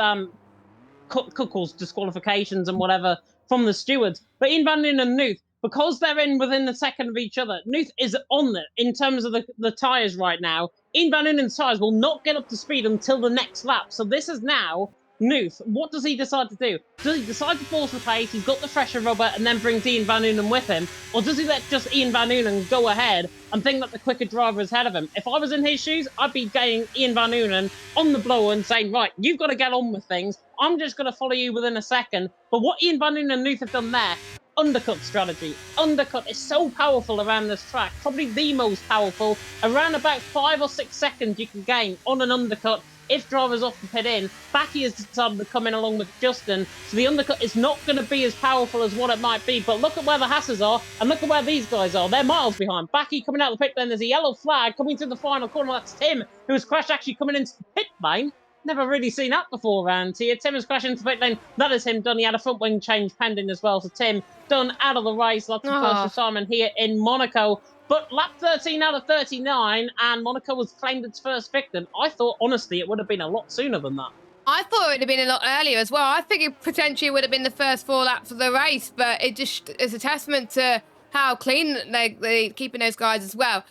Cuckle's disqualifications and whatever from the stewards. But Ian Van Unen and Nuth, because they're in within a second of each other, Nuth is on it in terms of the tyres right now. Ian Van Unen's tyres will not get up to speed until the next lap. So this is now Nuth. What does he decide to do? Does he decide to force the pace? He's got the fresher rubber and then brings Ian Van Unen with him? Or does he let just Ian Van Unen go ahead and think that the quicker driver is ahead of him? If I was in his shoes, I'd be getting Ian Van Unen on the blower and saying, right, you've got to get on with things. I'm just going to follow you within a second. But what Ian Van Unen and Nuth have done there, undercut strategy. Undercut is so powerful around this track, probably the most powerful. Around about 5 or 6 seconds you can gain on an undercut if drivers off the pit in. Backy has decided to come in along with Justin, so the undercut is not going to be as powerful as what it might be. But look at where the Hassers are, and look at where these guys are. They're miles behind. Backy coming out of the pit lane. There's a yellow flag coming through the final corner. That's Tim, who has crashed actually coming into the pit lane. Never really seen that before around here. Tim has crashed into the pit lane. That is him done. He had a front wing change pending as well. So Tim done out of the race. Lots of first retirement here in Monaco. But lap 13 out of 39, and Monaco was claimed its first victim. I thought, honestly, it would have been a lot sooner than that. I thought it would have been a lot earlier as well. I think it potentially would have been the first 4 laps of the race, but it just is a testament to how clean they're keeping those guys as well.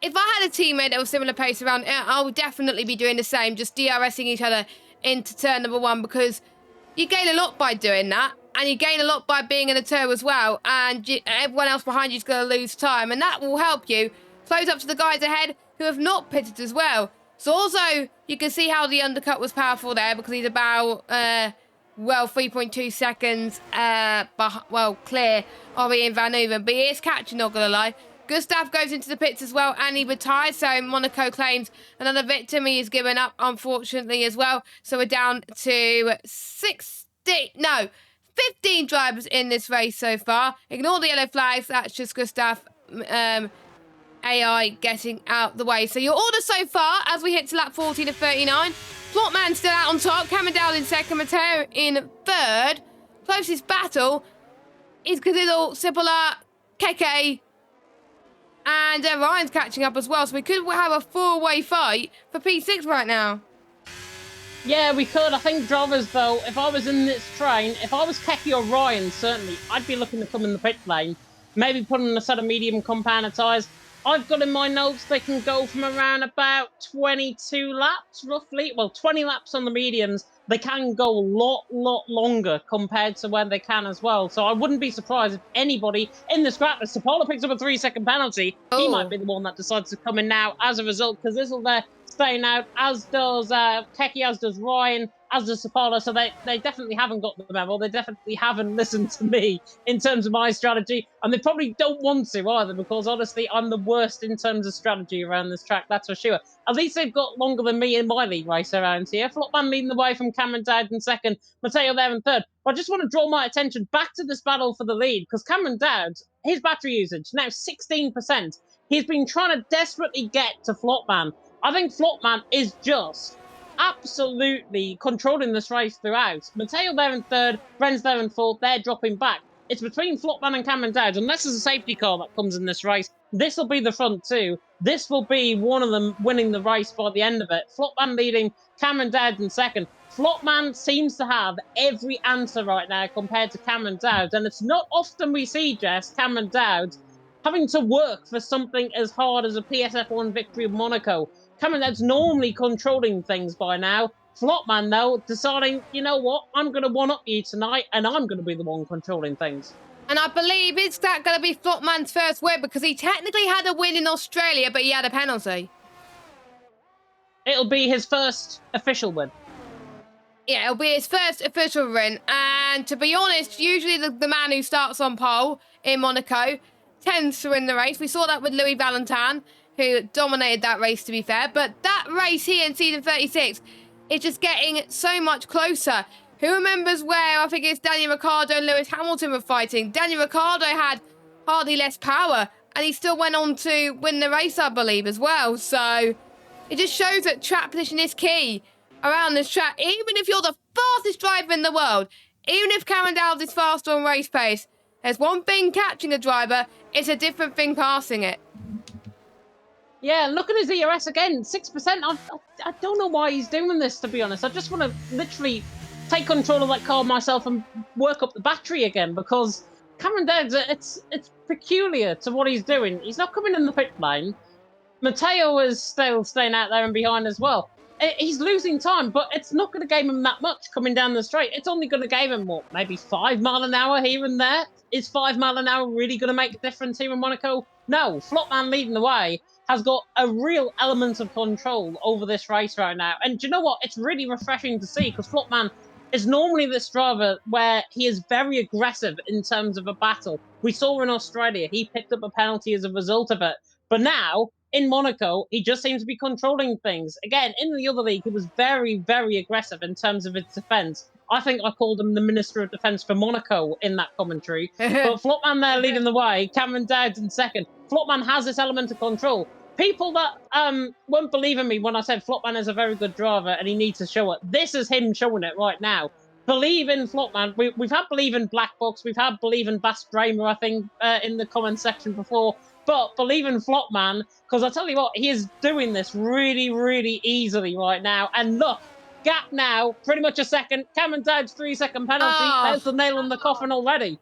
If I had a teammate that was similar pace around, I would definitely be doing the same, just DRSing each other into turn number 1, because you gain a lot by doing that. and you gain a lot by being in a turbo as well, and everyone else behind you is going to lose time, and that will help you close up to the guys ahead who have not pitted as well. So also, you can see how the undercut was powerful there, because he's about, 3.2 seconds, clear of Ian Van Uven, but he is catching, not going to lie. Gustav goes into the pits as well, and he retires, so Monaco claims another victim. He is given up, unfortunately, as well. So we're down to 15 drivers in this race so far. Ignore the yellow flags, that's just Gustav AI getting out the way. So your order so far, as we hit to lap 14 of 39, Plotman still out on top, Cameron Dowd in second, Matteo in third. Closest battle is Kazidal, Cipolla, Keke, and Ryan's catching up as well, so we could have a four-way fight for P6 right now. Yeah, we could. I think drivers, though, if I was in this train, if I was Keke or Ryan, certainly, I'd be looking to come in the pit lane, maybe put on a set of medium compounder tyres. I've got in my notes they can go from around about 22 laps, roughly. Well, 20 laps on the mediums. They can go a lot longer compared to when they can as well. So I wouldn't be surprised if anybody in the scrap, if Cipolla picks up a 3-second penalty, he might be the one that decides to come in now as a result, because this will staying out, as does Keke, as does Ryan, as does Cipolla. So they definitely haven't got the memo. They definitely haven't listened to me in terms of my strategy. And they probably don't want to either, because honestly, I'm the worst in terms of strategy around this track, that's for sure. At least they've got longer than me in my league race around here. Flopman leading the way from Cameron Dowd in second, Matteo there in third. But I just want to draw my attention back to this battle for the lead, because Cameron Dowd, his battery usage, now 16%. He's been trying to desperately get to Flopman. I think Flopman is just absolutely controlling this race throughout. Matteo there in third, Ren's there in fourth, they're dropping back. It's between Flopman and Cameron Dowd. Unless there's a safety car that comes in this race, this will be the front two. This will be one of them winning the race by the end of it. Flopman leading, Cameron Dowd in second. Flopman seems to have every answer right now compared to Cameron Dowd, and it's not often we see, Jess, Cameron Dowd having to work for something as hard as a PSF1 victory of Monaco. Cameron Dowd's normally controlling things by now. Flopman, though, deciding, you know what, I'm going to one-up you tonight, and I'm going to be the one controlling things. And I believe it's that going to be Flopman's first win, because he technically had a win in Australia, but he had a penalty. It'll be his first official win. Yeah, it'll be his first official win. And to be honest, usually the man who starts on pole in Monaco tends to win the race. We saw that with Louis Valentin, who dominated that race, to be fair. But that race here in season 36 is just getting so much closer. Who remembers where, I think it's Daniel Ricciardo and Lewis Hamilton were fighting? Daniel Ricciardo had hardly less power, and he still went on to win the race, I believe, as well. So it just shows that track position is key around this track. Even if you're the fastest driver in the world, even if Cameron Dowd is faster on race pace, there's one thing catching a driver, it's a different thing passing it. Yeah, look at his ERS again, 6%. I don't know why he's doing this, to be honest. I just want to literally take control of that car myself and work up the battery again, because Cameron Dowd, it's peculiar to what he's doing. He's not coming in the pit lane. Matteo is still staying out there and behind as well. He's losing time, but it's not going to gain him that much coming down the straight. It's only going to gain him, what, maybe 5 mile an hour here and there? Is 5 mile an hour really going to make a difference here in Monaco? No. Flopman leading the way has got a real element of control over this race right now. And do you know what? It's really refreshing to see, because Flopman is normally this driver where he is very aggressive in terms of a battle. We saw in Australia, he picked up a penalty as a result of it. But now, in Monaco, he just seems to be controlling things. Again, in the other league, he was very, very aggressive in terms of his defence. I think I called him the Minister of Defence for Monaco in that commentary. But Flopman there leading the way, Cameron Dowd in second. Flopman has this element of control. People that won't believe in me when I said Flopman is a very good driver and he needs to show it. This is him showing it right now. Believe in Flopman. We've had believe in Black Box. We've had believe in Bas Dramer, I think, in the comment section before. But believe in Flopman, because I tell you what, he is doing this really, really easily right now. And look, gap now, pretty much a second. Cameron Dowd's 3-second penalty. There's the nail on the coffin already.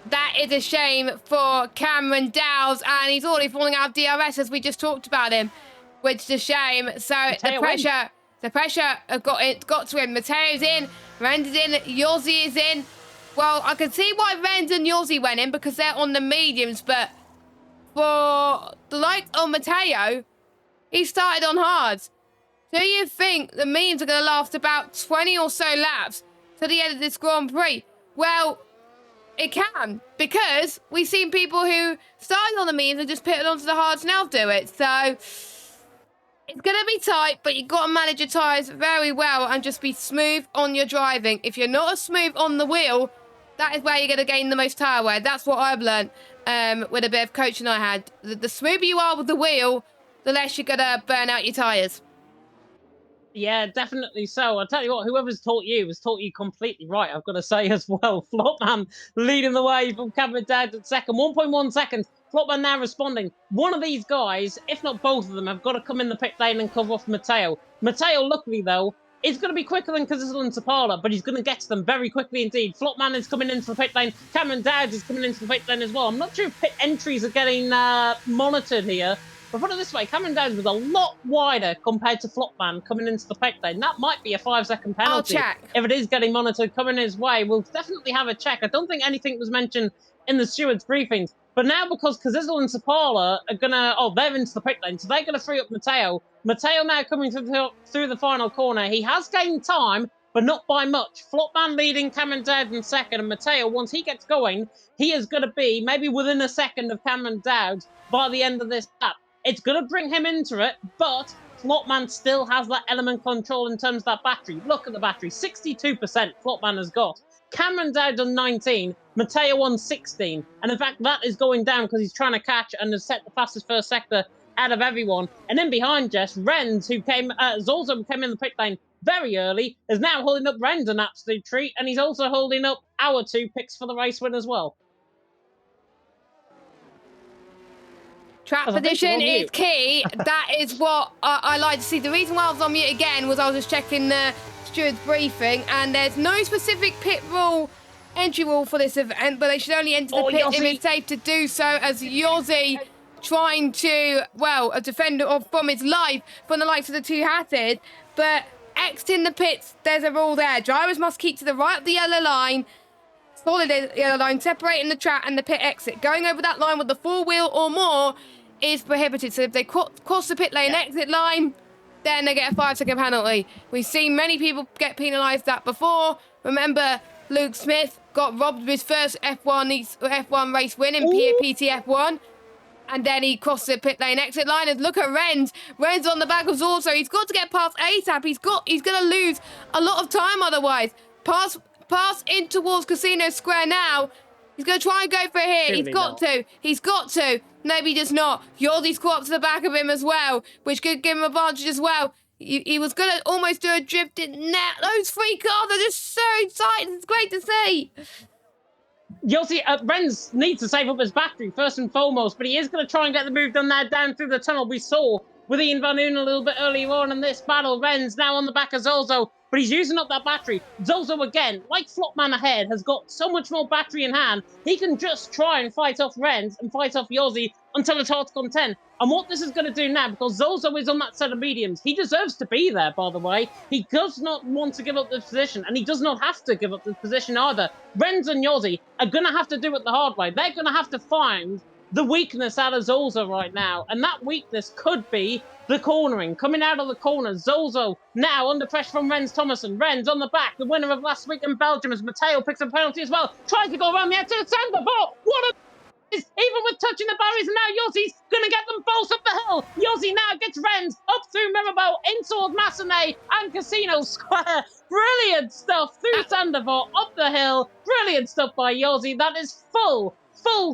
That is a shame for Cameron Dowd, and he's already falling out of DRS as we just talked about him, which is a shame. So the The pressure got to him. Matteo's in, Ren's is in, Yossi is in. Well, I can see why Ren's and Yossi went in because they're on the mediums, but for the likes of Matteo, he started on hards. Do you think the mediums are going to last about 20 or so laps to the end of this Grand Prix? Well, it can, because we've seen people who started on the mediums and just pitted onto the hards now do it. So it's going to be tight, but you've got to manage your tyres very well and just be smooth on your driving. If you're not as smooth on the wheel, that is where you're going to gain the most tyre wear. That's what I've learned with a bit of coaching I had. The smoother you are with the wheel, the less you're going to burn out your tyres. Yeah, definitely so. I'll tell you what, whoever's taught you has taught you completely right, I've got to say as well. Flopman leading the way from Cameron Dowd at second. 1.1 seconds. Flopman now responding. One of these guys, if not both of them, have got to come in the pit lane and cover off Matteo. Matteo, luckily though, is going to be quicker than Cazzizzle and Sapala, but he's going to get to them very quickly indeed. Flopman is coming into the pit lane. Cameron Dowd is coming into the pit lane as well. I'm not sure if pit entries are getting monitored here. But put it this way, Cameron Dowd was a lot wider compared to Flopman coming into the pit lane. That might be a 5-second penalty. I'll check. If it is getting monitored coming his way, we'll definitely have a check. I don't think anything was mentioned in the stewards' briefings. But now because Cazzizzle and Sapala are going to... Oh, they're into the pit lane, so they're going to free up Matteo. Matteo now coming through the final corner. He has gained time, but not by much. Flopman leading Cameron Dowd in second, and Matteo, once he gets going, he is going to be maybe within a second of Cameron Dowd by the end of this lap. It's going to bring him into it, but Flopman still has that element control in terms of that battery. Look at the battery, 62% Flopman has got. Cameron Dowd on 19, Matteo on 16. And in fact, that is going down because he's trying to catch and has set the fastest first sector out of everyone. And in behind Jess, Renz, who came, Zolzo came in the pit lane very early, is now holding up Renz an absolute treat. And he's also holding up our 2 picks for the race win as well. Track position is key. That is what I like to see. The reason why I was on mute again was I was just checking the steward's briefing, and there's no specific pit rule, entry rule for this event, but they should only enter the pit if it's safe to do so, as Yossi trying to, well, a defender from his life from the likes of the two-hatted, but exiting the pits, there's a rule there. Drivers must keep to the right of the yellow line, solid yellow line, separating the track and the pit exit. Going over that line with the 4-wheel or more is prohibited. So if they cross the pit lane exit line, then they get a 5-second penalty. We've seen many people get penalised that before. Remember, Luke Smith got robbed of his first F1 race win in PTF1. And then he crossed the pit lane exit line. And look at Renz. Renz on the back of Zorzo. He's got to get past ASAP. He's going to lose a lot of time otherwise. Pass in towards Casino Square now. He's going to try and go for it here. He's got to. Maybe just not. Yordi's caught up to the back of him as well, which could give him a advantage as well. He was going to almost do a drift in net. Those 3 cars are just so exciting. It's great to see. Yossi, Renz needs to save up his battery first and foremost, but he is going to try and get the move done there down through the tunnel. We saw with Ian Van Oon a little bit earlier on in this battle. Renz now on the back of Zolzo, but he's using up that battery. Zolzo, again, like Flopman ahead, has got so much more battery in hand, he can just try and fight off Renz and fight off Yossi until it's hard to contend. And what this is going to do now, because Zolzo is on that set of mediums, he deserves to be there, by the way. He does not want to give up this position, and he does not have to give up this position either. Renz and Yossi are going to have to do it the hard way. They're going to have to find the weakness out of Zolzo right now, and that weakness could be the cornering. Coming out of the corner, Zolzo now under pressure from Renz Thomason. Renz on the back, the winner of last week in Belgium, as Matteo picks a penalty as well. Tries to go around the outside centre, but what a... Even with touching the barriers, and now Yossi's going to get them both up the hill. Yossi now gets Renz up through Mirabel, in towards Massenet and Casino Square. Brilliant stuff through Sandoval, up the hill. Brilliant stuff by Yossi. That is full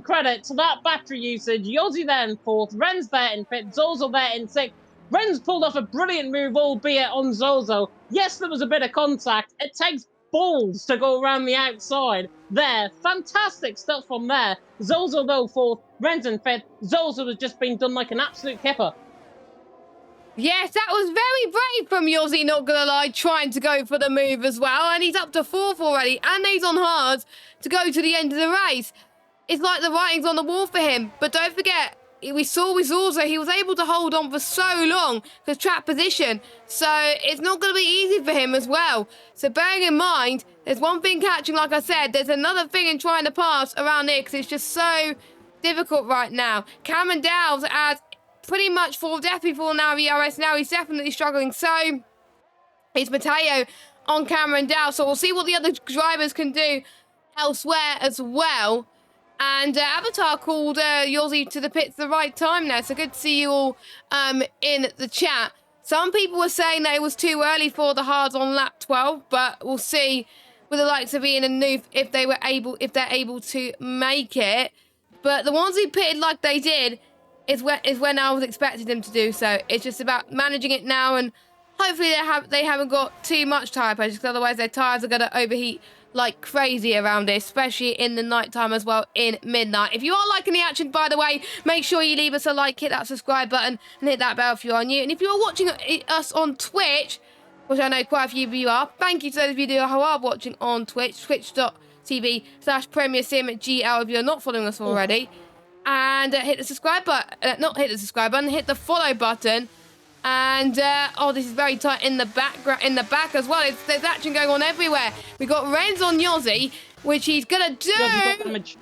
credit to that battery usage. Yossi there in 4th, Renz there in 5th, Zolzo there in 6th. Renz pulled off a brilliant move, albeit on Zolzo. Yes, there was a bit of contact. It takes balls to go around the outside there. Fantastic stuff from there. Zolzo, though, 4th, Renz in 5th. Zolzo has just been done like an absolute kipper. Yes, that was very brave from Yossi, not going to lie, trying to go for the move as well. And he's up to 4th already, and he's on hard to go to the end of the race. It's like the writing's on the wall for him. But don't forget, we saw with Zorza, he was able to hold on for so long because trap position. So it's not going to be easy for him as well. So bearing in mind, there's one thing catching, like I said, there's another thing in trying to pass around here because it's just so difficult right now. Cameron Dowles has pretty much definitely fallen out of ERS now. He's definitely struggling. So it's Matteo on Cameron Dowles. So we'll see what the other drivers can do elsewhere as well. And Avatar called Yossi to the pits at the right time now. So good to see you all in the chat. Some people were saying that it was too early for the hards on lap 12, but we'll see with the likes of Ian and Noof if they're able to make it. But the ones who pitted like they did is when I was expecting them to do so. It's just about managing it now, and hopefully they haven't got too much tyre pressure, because otherwise their tyres are going to overheat like crazy around here, especially in the nighttime as well, in midnight. If you are liking the action, by the way, make sure you leave us a like, hit that subscribe button, and hit that bell if you are new. And if you are watching us on Twitch, which I know quite a few of you are, thank you to those of you who are watching on Twitch, twitch.tv/PremierSimGL if you're not following us already. And hit the subscribe button, not hit the subscribe button, hit the follow button. And oh, this is very tight in the back as well. There's action going on everywhere. We got Renz on Yossi, which he's gonna do. Yossi's got damage.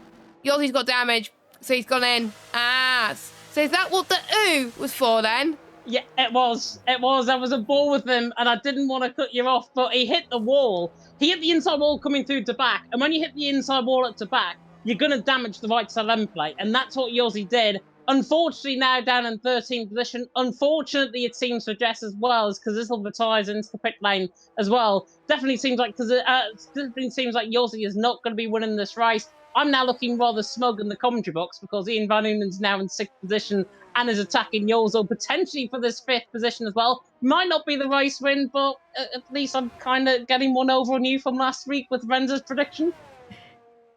Yossi's got damage, so he's gone in. So is that what the ooh was for then? Yeah, it was. I was a ball with him, and I didn't want to cut you off, but he hit the wall. He hit the inside wall coming through to back, and when you hit the inside wall at to back, you're gonna damage the right side end plate, and that's what Yossi did. Unfortunately, now down in 13th position. Unfortunately, it seems for Jess as well, as because this will ties into the pit lane as well. Definitely seems like Yossi is not going to be winning this race. I'm now looking rather smug in the commentary box because Ian Van Unen's now in 6th position and is attacking Yossi potentially for this 5th position as well. Might not be the race win, but at least I'm kind of getting one over on you from last week with Renza's prediction.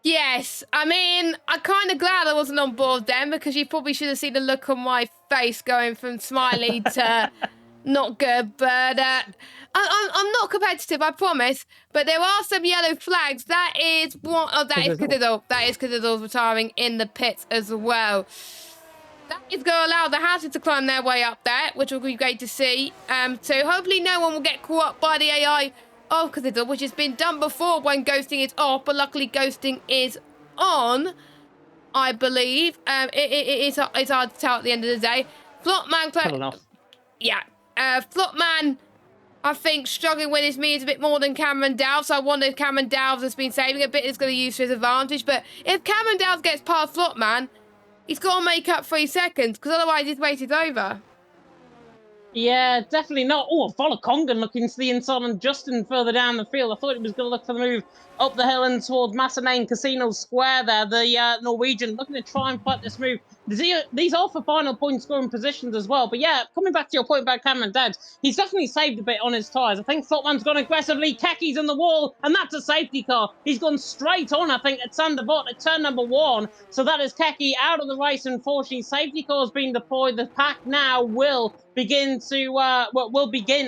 Yes, I mean, I'm kind of glad I wasn't on board then, because you probably should have seen the look on my face going from smiley to not good. But I'm not competitive, I promise. But there are some yellow flags. That is what. Oh, that is Cadiddle. That is Cadiddle's retiring in the pits as well. That is going to allow the Hazard to climb their way up there, which will be great to see. So hopefully no one will get caught up by the AI of Cadiddle, which has been done before when ghosting is off, but luckily ghosting is on, I believe. It's hard to tell at the end of the day. Flopman, yeah. Flopman, I think, struggling with his means a bit more than Cameron Dowles. So I wonder if Cameron Dowles has been saving a bit, is going to use to his advantage. But if Cameron Dowles gets past Flopman, he's got to make up 3 seconds, because otherwise his race is over. Yeah, definitely not. Oh, follow Congan looking to the inside and Justin further down the field. I thought he was going to look for the move up the hill and towards Massanane Casino Square there. The Norwegian looking to try and fight this move. These are for final point scoring positions as well. But yeah, coming back to your point about Cameron Dowles, he's definitely saved a bit on his tyres. I think Flopman's gone aggressively. Keki's in the wall, and that's a safety car. He's gone straight on, I think, at Sander Bot at turn number 1. So that is Keki out of the race, unfortunately. Safety car has been deployed. The pack now will begin,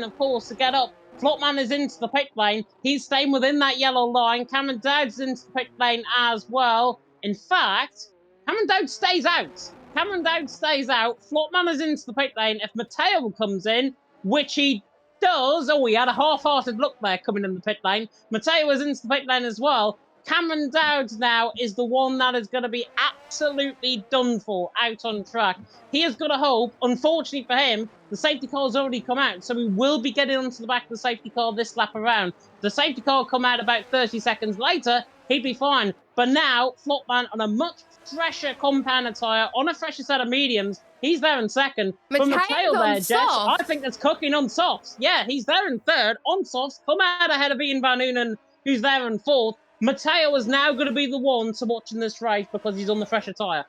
of course, to get up. Flopman is into the pit lane. He's staying within that yellow line. Cameron Dowdes is into the pit lane as well. In fact, Cameron Dowdes stays out. Flopman is into the pit lane. If Matteo comes in, which he does. Oh, he had a half-hearted look there coming in the pit lane. Matteo is into the pit lane as well. Cameron Dowdes now is the one that is going to be absolutely done for out on track. He has got a hope. Unfortunately for him, the safety car has already come out, so he will be getting onto the back of the safety car this lap around. The safety car come out about 30 seconds later, he'd be fine. But now, Flopman on a much fresher compound tyre, on a fresher set of mediums, he's there in second. From Matteo there, Jess, I think that's cooking on softs. Yeah, he's there in third on softs, come out ahead of Ian Van Unen, who's there in fourth. Matteo is now going to be the one to watch in this race because he's on the fresher tyre.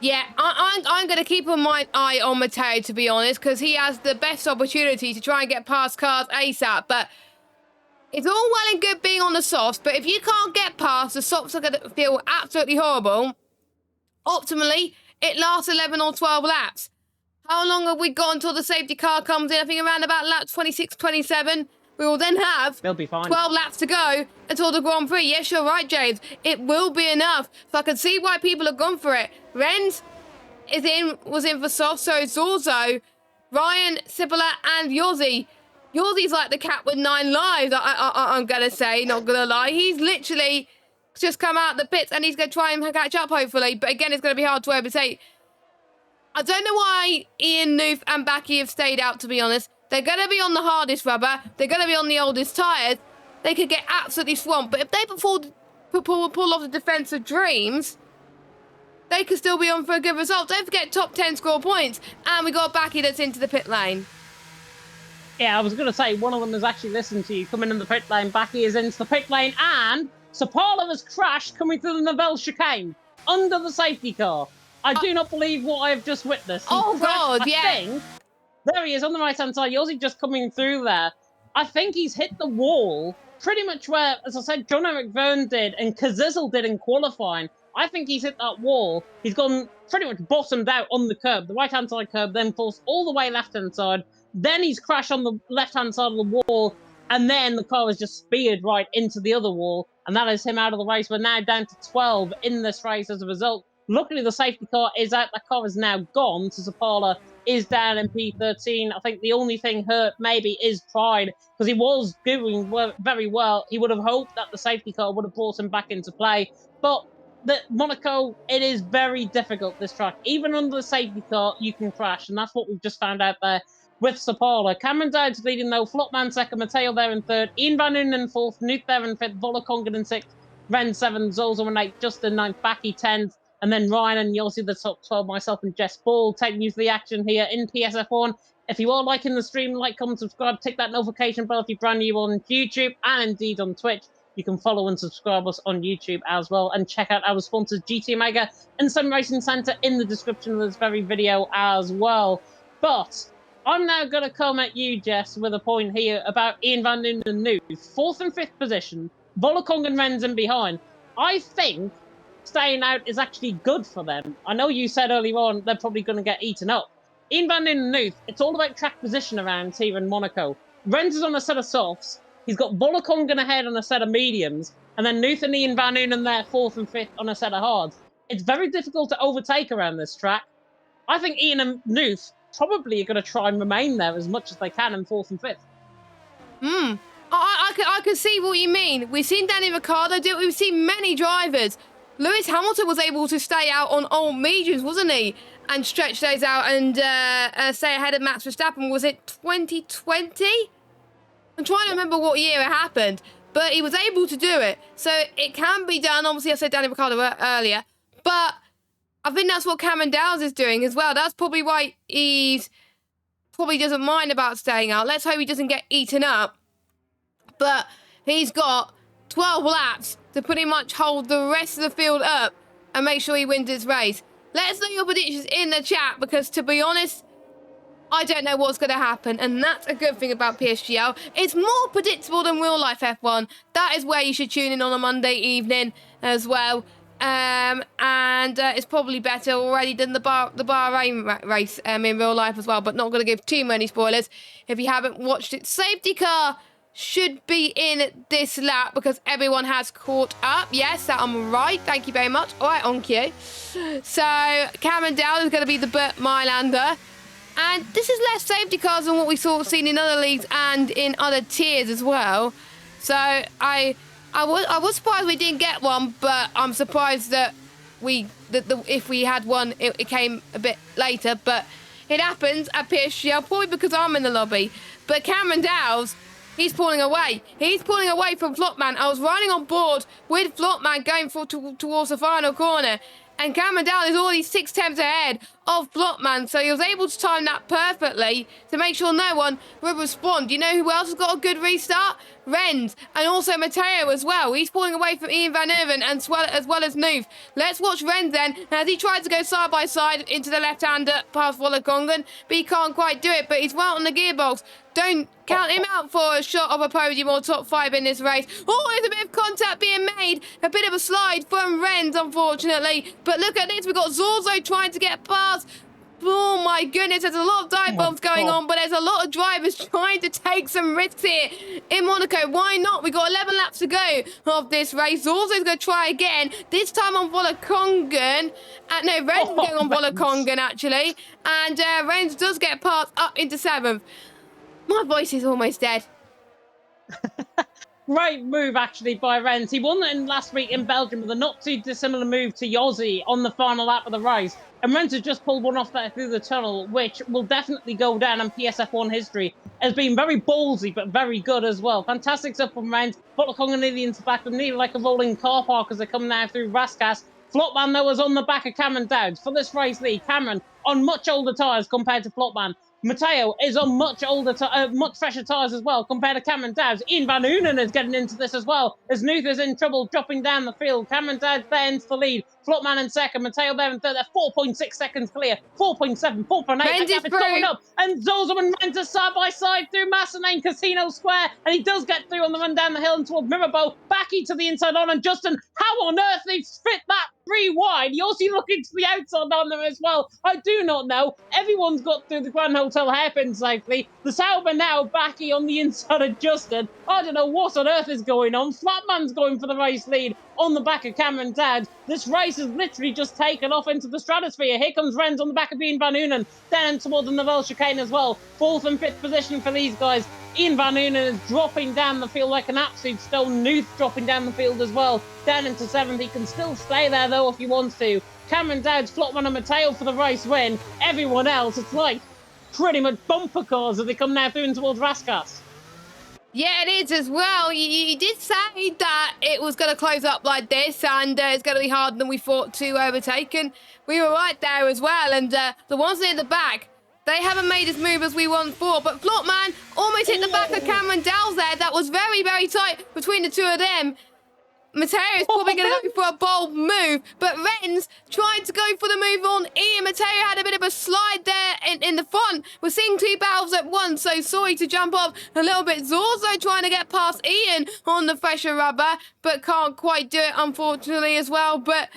Yeah, I'm going to keep my eye on Matteo, to be honest, because he has the best opportunity to try and get past cars ASAP. But it's all well and good being on the softs, but if you can't get past, the softs are going to feel absolutely horrible. Optimally, it lasts 11 or 12 laps. How long have we got until the safety car comes in? I think around about lap 26, 27. We will then have They'll be fine. 12 laps to go until the Grand Prix. Yes, you're right, James. It will be enough. So I can see why people have gone for it. Renz, was in for soft, so Zorzo, Ryan, Sibylla, and Yozzy. Yozzy's like the cat with 9 lives, I'm going to say, not going to lie. He's literally just come out of the pits, and he's going to try and catch up, hopefully. But again, it's going to be hard to overtake. I don't know why Ian, Noof, and Backy have stayed out, to be honest. They're going to be on the hardest rubber. They're going to be on the oldest tyres. They could get absolutely swamped. But if they pull off the defensive dreams, they could still be on for a good result. Don't forget top 10 score points. And we got Backy that's into the pit lane. Yeah, I was going to say, one of them has actually listened to you coming in the pit lane. Backy is into the pit lane. And Sapala has crashed coming through the Novell chicane under the safety car. I do not believe what I have just witnessed. God, yeah. I think, there he is on the right-hand side. Yossi just coming through there. I think he's hit the wall pretty much where, as I said, John Eric Verne did and Kazizel did in qualifying. I think he's hit that wall. He's gone pretty much bottomed out on the curb, the right-hand side curb, then falls all the way left-hand side. Then he's crashed on the left-hand side of the wall, and then the car has just speared right into the other wall, and that is him out of the race. We're now down to 12 in this race as a result. Luckily, the safety car is out. The car is now gone. So Zapala is down in P13. I think the only thing hurt maybe is Pride, because he was doing very well. He would have hoped that the safety car would have brought him back into play. But Monaco, it is very difficult, this track. Even under the safety car, you can crash. And that's what we've just found out there with Sapala. Cameron Dowd's leading though. Flopman second, Matteo there in third. Ian Van Unen in fourth. Nuke there in fifth. Vola Congan in sixth. Ren 7. Zozo in 8th. Justin 9th. Backy 10th. And then Ryan and Yossi, the top 12, myself and Jess Ball, taking you to the action here in PSF1. If you are liking the stream, like, comment, subscribe, tick that notification bell if you're brand new on YouTube and indeed on Twitch. You can follow and subscribe us on YouTube as well. And check out our sponsors, GT Omega and Sun Racing Centre, in the description of this very video as well. But I'm now going to come at you, Jess, with a point here about Ian Van Unen New. 4th and 5th position. Volokong and Ren's in behind. I think staying out is actually good for them. I know you said earlier on they're probably going to get eaten up. Ian Van Unen Nuth, it's all about track position around here in Monaco. Renz is on a set of softs. He's got Volokongan ahead on a set of mediums. And then Nuth and Ian Van Unen there 4th and 5th on a set of hards. It's very difficult to overtake around this track. I think Ian and Nuth probably are going to try and remain there as much as they can in 4th and 5th. I can see what you mean. We've seen Danny Ricciardo do it. We've seen many drivers. Lewis Hamilton was able to stay out on old mediums, wasn't he? And stretch those out and stay ahead of Max Verstappen. Was it 2020? I'm trying to remember what year it happened. But he was able to do it. So it can be done. Obviously, I said Danny Ricciardo earlier. But I think that's what Cameron Downs is doing as well. That's probably why he's probably doesn't mind about staying out. Let's hope he doesn't get eaten up. But he's got 12 laps to pretty much hold the rest of the field up and make sure he wins this race. Let us know your predictions in the chat, because to be honest, I don't know what's going to happen, and that's a good thing about PSGL. It's more predictable than real life F1. That is where you should tune in on a Monday evening as well. And it's probably better already than the Bahrain race in real life as well, but not going to give too many spoilers if you haven't watched it. Safety car should be in this lap because everyone has caught up. Yes, that I'm right. Thank you very much. All right, on cue. So Cameron Dowd is going to be the Burt Mylander. And this is less safety cars than what we seen in other leagues and in other tiers as well. So I was surprised we didn't get one, but I'm surprised that if we had one, it came a bit later. But it happens at PSGL, probably because I'm in the lobby. But Cameron Dowd, he's pulling away. He's pulling away from Flopman. I was riding on board with Flopman going towards the final corner. And Cameron Dowd is already 6 tenths ahead of Flopman. So he was able to time that perfectly to make sure no one would respond. You know who else has got a good restart? Renz. And also Matteo as well. He's pulling away from Ian Van Uven and as well as Noof. Let's watch Renz then as he tries to go side by side into the left-hander past Volokongan. But he can't quite do it. But he's well on the gearbox. Don't count him out for a shot of a podium or top 5 in this race. Oh, there's a bit of contact being made. A bit of a slide from Renz, unfortunately. But look at this. We've got Zorzo trying to get past Oh my goodness, there's a lot of dive bombs going God. on, but there's a lot of drivers trying to take some risks here in Monaco. Why not? We got 11 laps to go of this race. Zorzo's going to try again, this time on Volakongan. No, Ren's going on Volakongan, actually. And Ren's does get passed up into 7th. My voice is almost dead. Great move, actually, by Renz. He won it last week in Belgium with a not too dissimilar move to Yossi on the final lap of the race. And Renz has just pulled one off there through the tunnel, which will definitely go down in PSF1 history as being very ballsy, but very good as well. Fantastic stuff from Renz. Volakongan nearly into back of nearly like a rolling car park as they come now through Raskas. Flopman, though, is on the back of Cameron Dowds for this race lead. Cameron on much older tyres compared to Flopman. Matteo is on much fresher tyres as well compared to Cameron Dowds. Ian Van Unen is getting into this as well as Nuth is in trouble dropping down the field. Cameron Dowds there into the lead. Flopman in second. Matteo there in third. They're 4.6 seconds clear. 4.7, 4.8. That gap is going up. And Zozo and Renta side by side through Massenane Casino Square. And he does get through on the run down the hill and towards Mirabeau. Backy to the inside on. And Justin, how on earth they fit that 3 wide? You're also looking to the outside on them as well. I do not know. Everyone's got through the Grand Hotel hairpin safely. The Sauber now Backy on the inside of Justin. I don't know what on earth is going on. Flatman's going for the race lead on the back of Cameron Dowds. This race has literally just taken off into the stratosphere. Here comes Renz on the back of Ian Van Unen, down towards the Nivelle chicane as well. 4th and 5th position for these guys. Ian Van Unen is dropping down the field like an absolute stone. Nuth dropping down the field as well, down into 7th. He can still stay there though if he wants to. Cameron Dowds, Flopman and Matteo for the race win. Everyone else, it's like pretty much bumper cars as they come now through and towards Raskas. Yeah, it is as well. You did say that it was going to close up like this and it's going to be harder than we thought to overtake. And we were right there as well. And the ones in the back, they haven't made as move as we once thought. But Flopman almost hit the back of Cameron Dowds there. That was very, very tight between the two of them. Matteo is probably going to go for a bold move, but Renz tried to go for the move on Ian. Matteo had a bit of a slide there in the front. We're seeing 2 battles at once, so sorry to jump off a little bit. Zorzo trying to get past Ian on the fresher rubber, but can't quite do it, unfortunately, as well. But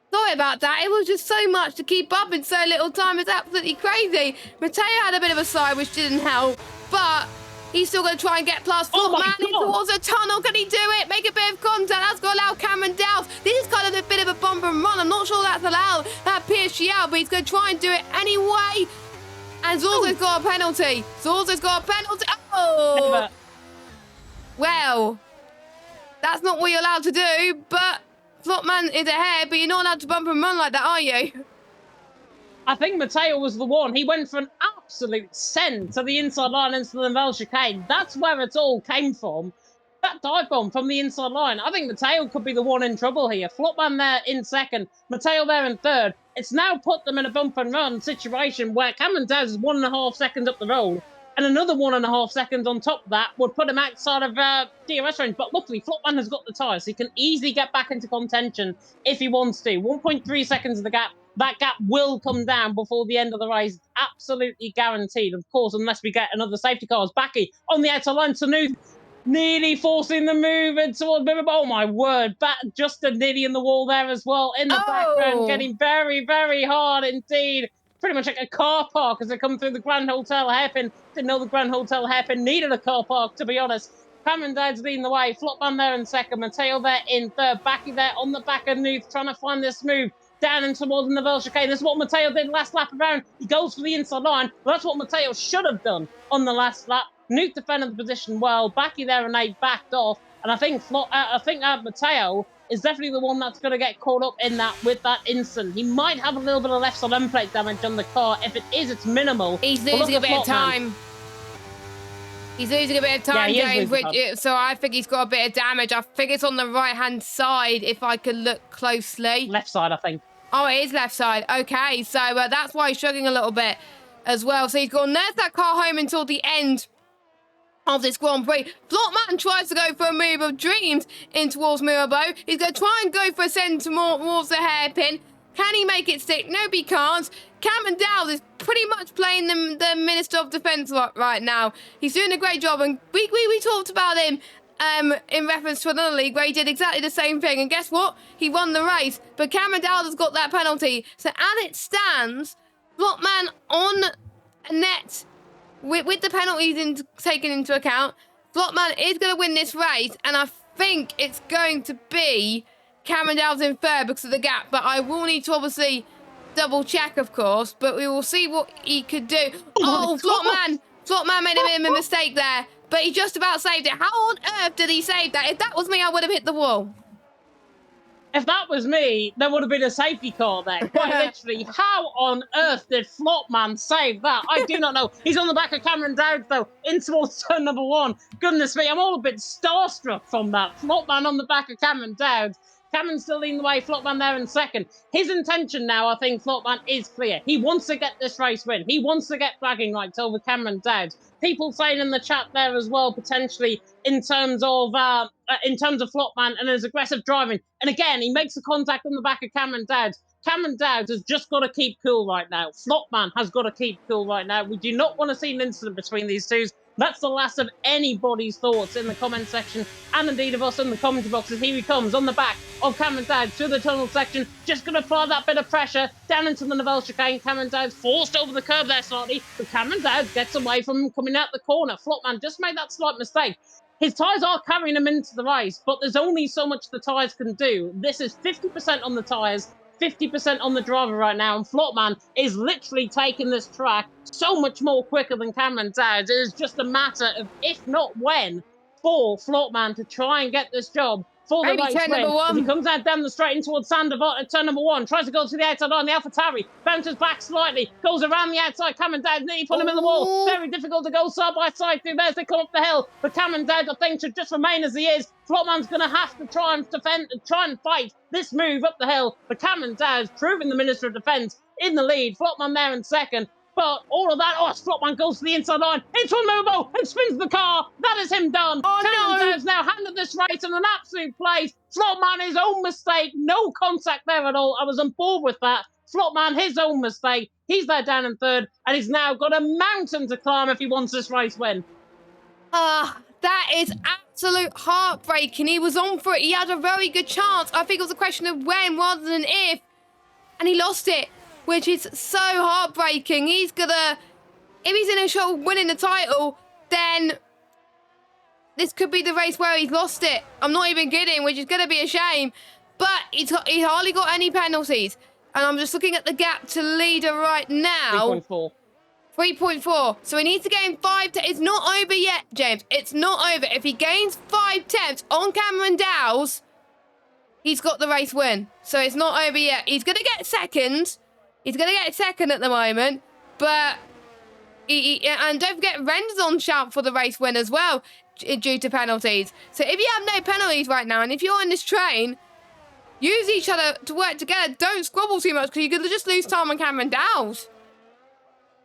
sorry about that. It was just so much to keep up in so little time. It's absolutely crazy. Matteo had a bit of a slide, which didn't help, but he's still going to try and get past Flopman in towards a tunnel. Can he do it? Make a bit of contact. That's going to allow Cameron Dowds. This is kind of a bit of a bump and run. I'm not sure that's allowed at PSGL, but he's going to try and do it anyway. And Zorzo's got a penalty. Zorzo's got a penalty. Oh! Never. Well, that's not what you're allowed to do, but Flopman is ahead, but you're not allowed to bump and run like that, are you? I think Matteo was the one. He went for an absolute send to the inside line into the Nivelle chicane. That's where it all came from. That dive bomb from the inside line. I think Matteo could be the one in trouble here. Flopman there in second. Matteo there in third. It's now put them in a bump and run situation where Cameron Dowds is 1.5 seconds up the road. And another 1.5 seconds on top of that would put him outside of DRS range. But luckily, Flopman has got the tyres, so he can easily get back into contention if he wants to. 1.3 seconds of the gap. That gap will come down before the end of the race. Absolutely guaranteed, of course, unless we get another safety car. Backy on the outside line. Sanuth nearly forcing the move in towards Mirabeau. Oh, my word. Justin nearly in the wall there as well. In the background, getting very, very hard indeed. Pretty much like a car park as they come through the Grand Hotel hairpin. Didn't know the Grand Hotel hairpin needed a car park, to be honest. Cameron Dowds leading the way. Flopman there in second. Matteo there in third. Backy there on the back of Nuth trying to find this move down and towards the Nivelle chicane. This is what Matteo did last lap around. He goes for the inside line. Well, that's what Matteo should have done on the last lap. Nuth defended the position well. Backy there and they backed off. And I think Matteo is definitely the one that's going to get caught up in that with that instant. He might have a little bit of left side end plate damage on the car. If it is, it's minimal. He's losing a bit of time. He's losing a bit of time, James, so I think he's got a bit of damage. I think it's on the right-hand side, if I could look closely. Left side, I think. Oh, it is left side. Okay, so that's why he's struggling a little bit as well. So he's got to nurse that car home until the end of this Grand Prix. Flopman tries to go for a move of dreams in towards Mirabeau. He's going to try and go for a send towards the hairpin. Can he make it stick? No, he can't. Cameron Dowds is pretty much playing the Minister of Defence right now. He's doing a great job, and we talked about him in reference to another league where he did exactly the same thing. And guess what? He won the race, but Cameron Dowds has got that penalty. So as it stands, Flopman on a net with the penalties taken into account. Flopman is going to win this race, and I think it's going to be Cameron Dow's in third because of the gap, but I will need to obviously double check, of course, but we will see what he could do. Oh, Flopman made a mistake there, but he just about saved it. How on earth did he save that? If that was me, I would have hit the wall. If that was me, there would have been a safety car there. Quite literally, how on earth did Flopman save that? I do not know. He's on the back of Cameron Dowd, though, in towards turn number 1. Goodness me, I'm all a bit starstruck from that. Flopman on the back of Cameron Dowd. Cameron's still leading the way, Flopman there in second. His intention now, I think, Flopman, is clear. He wants to get this race win. He wants to get flagging rights over Cameron Dowd. People saying in the chat there as well, potentially, in terms of Flopman and his aggressive driving. And again, he makes the contact on the back of Cameron Dowd. Cameron Dowd has just got to keep cool right now. Flopman has got to keep cool right now. We do not want to see an incident between these two. That's the last of anybody's thoughts in the comment section, and indeed of us in the commentary boxes. Here he comes on the back of Cameron Dowd through the tunnel section, just going to apply that bit of pressure down into the Nivelle chicane. Cameron Dowd forced over the curb there slightly, but Cameron Dowd gets away from him coming out the corner. Flopman just made that slight mistake. His tyres are carrying him into the race, but there's only so much the tyres can do. This is 50% on the tyres, 50% on the driver right now, and Flopman is literally taking this track so much more quicker than Cameron Dowd. It is just a matter of, if not when, for Flopman to try and get this job for the race win. As he comes out down the straight in towards Sandoval at turn number 1, tries to go to the outside line, the AlphaTauri bounces back slightly, goes around the outside. Cameron Dowd nearly put him in the wall. Very difficult to go side by side through there as they come up the hill. But Cameron Dowd, I think, should just remain as he is. Flopman's going to have to try and defend, try and fight this move up the hill. But Cameron Dowd's proving the Minister of Defence in the lead. Flopman there in second. But all of that, Flopman goes to the inside line, into a Mobo, and spins the car. That is him done. Cameron Dowd's now handed this race in an absolute place. Flopman, his own mistake. No contact there at all. I was on board with that. Flopman, his own mistake. He's there down in third, and he's now got a mountain to climb if he wants this race win. That is absolute heartbreaking. He was on for it. He had a very good chance. I think it was a question of when rather than if, and he lost it, which is so heartbreaking. He's gonna, if he's in a shot winning the title, then this could be the race where he's lost it. I'm not even kidding, which is gonna be a shame. But he's hardly got any penalties. And I'm just looking at the gap to leader right now. 3.4. 3.4. So he needs to gain 5 tenths. It's not over yet, James. It's not over. If he gains 5 tenths on Cameron Dow's, he's got the race win. So it's not over yet. He's going to get second. He's going to get second at the moment. But, and don't forget, Ren's on shout for the race win as well, due to penalties. So if you have no penalties right now, and if you're on this train, use each other to work together. Don't squabble too much, because you could just lose time on Cameron Dow's.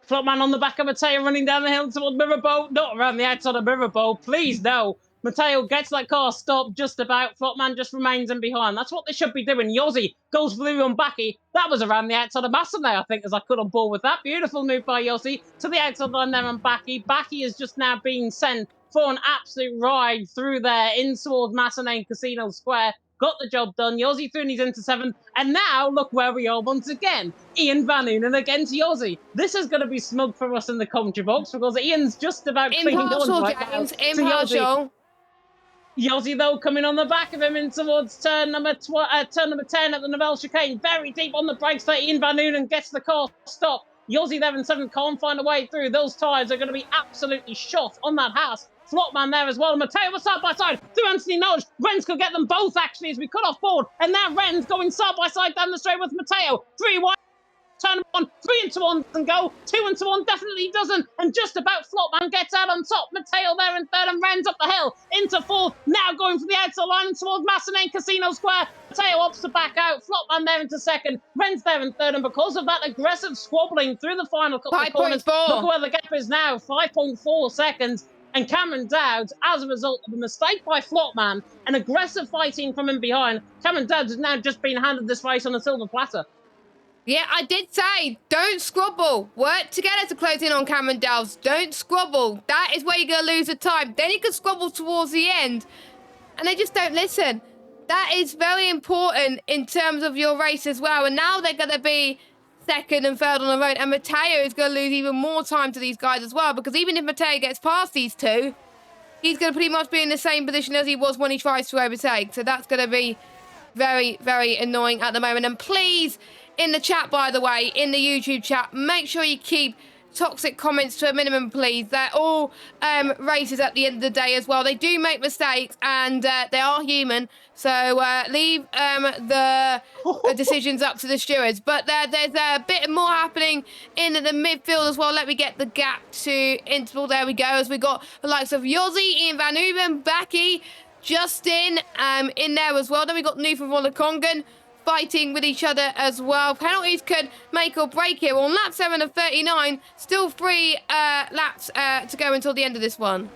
Flopman on the back of Matteo running down the hill towards Mirabo. Not around the outside of Mirabo. Please, no. Matteo gets that car stopped just about. Flopman just remains in behind. That's what they should be doing. Yossi goes blue on Baki. That was around the outside of Massa there, I think, as I could on board with that. Beautiful move by Yossi to the outside line there on Baki. Baki is just now being sent for an absolute ride through there in towards Massanane Casino Square. Got the job done. Yossi through and he's into 7th. And now, look where we are once again. Ian Van Unen against Yossi. This is going to be smug for us in the commentary box, because Ian's just about cleaned on right now. Impartial. Yossi, though, coming on the back of him in towards turn number 10 at the Nivelle chicane. Very deep on the brakes there. Ian Van Unen gets the car stopped. Yossi there in 7th can't find a way through. Those tyres are going to be absolutely shot on that Haas. Flopman there as well. Matteo was side by side through Anthony Nodge. Renz could get them both, actually, as we cut off board. And now Renz going side by side down the straight with Matteo. 3 wide. Turn 1, 3 into 1 doesn't go. 2 into 1 definitely doesn't. And just about Flopman gets out on top. Matteo there in 3rd and Renz up the hill into 4th. Now going for the outside line towards Massanane Casino Square. Matteo opts to back out. Flopman there into 2nd. Renz there in 3rd. And because of that aggressive squabbling through the final couple of corners, look where the gap is now. 5.4 seconds. And Cameron Dowd, as a result of a mistake by Flopman and aggressive fighting from him behind, Cameron Dowd has now just been handed this race on a silver platter. Yeah, I did say, don't squabble. Work together to close in on Cameron Dowd. Don't squabble. That is where you're going to lose the time. Then you can squabble towards the end. And they just don't listen. That is very important in terms of your race as well. And now they're going to be second and third on the road. And Matteo is going to lose even more time to these guys as well, because even if Matteo gets past these two, he's going to pretty much be in the same position as he was when he tries to overtake. So that's going to be very, very annoying at the moment. And please, in the chat, by the way, in the YouTube chat, make sure you keep toxic comments to a minimum, please. They're all racers at the end of the day as well. They do make mistakes, and they are human. So leave the decisions up to the stewards. But there's a bit more happening in the midfield as well. Let me get the gap to interval. There we go. As we got the likes of Yossi, Ian Van Uben, Becky, Justin in there as well. Then we got Nuth and Volakongan fighting with each other as well. Penalties could make or break here. On lap 7 of 39, still 3 laps to go until the end of this one.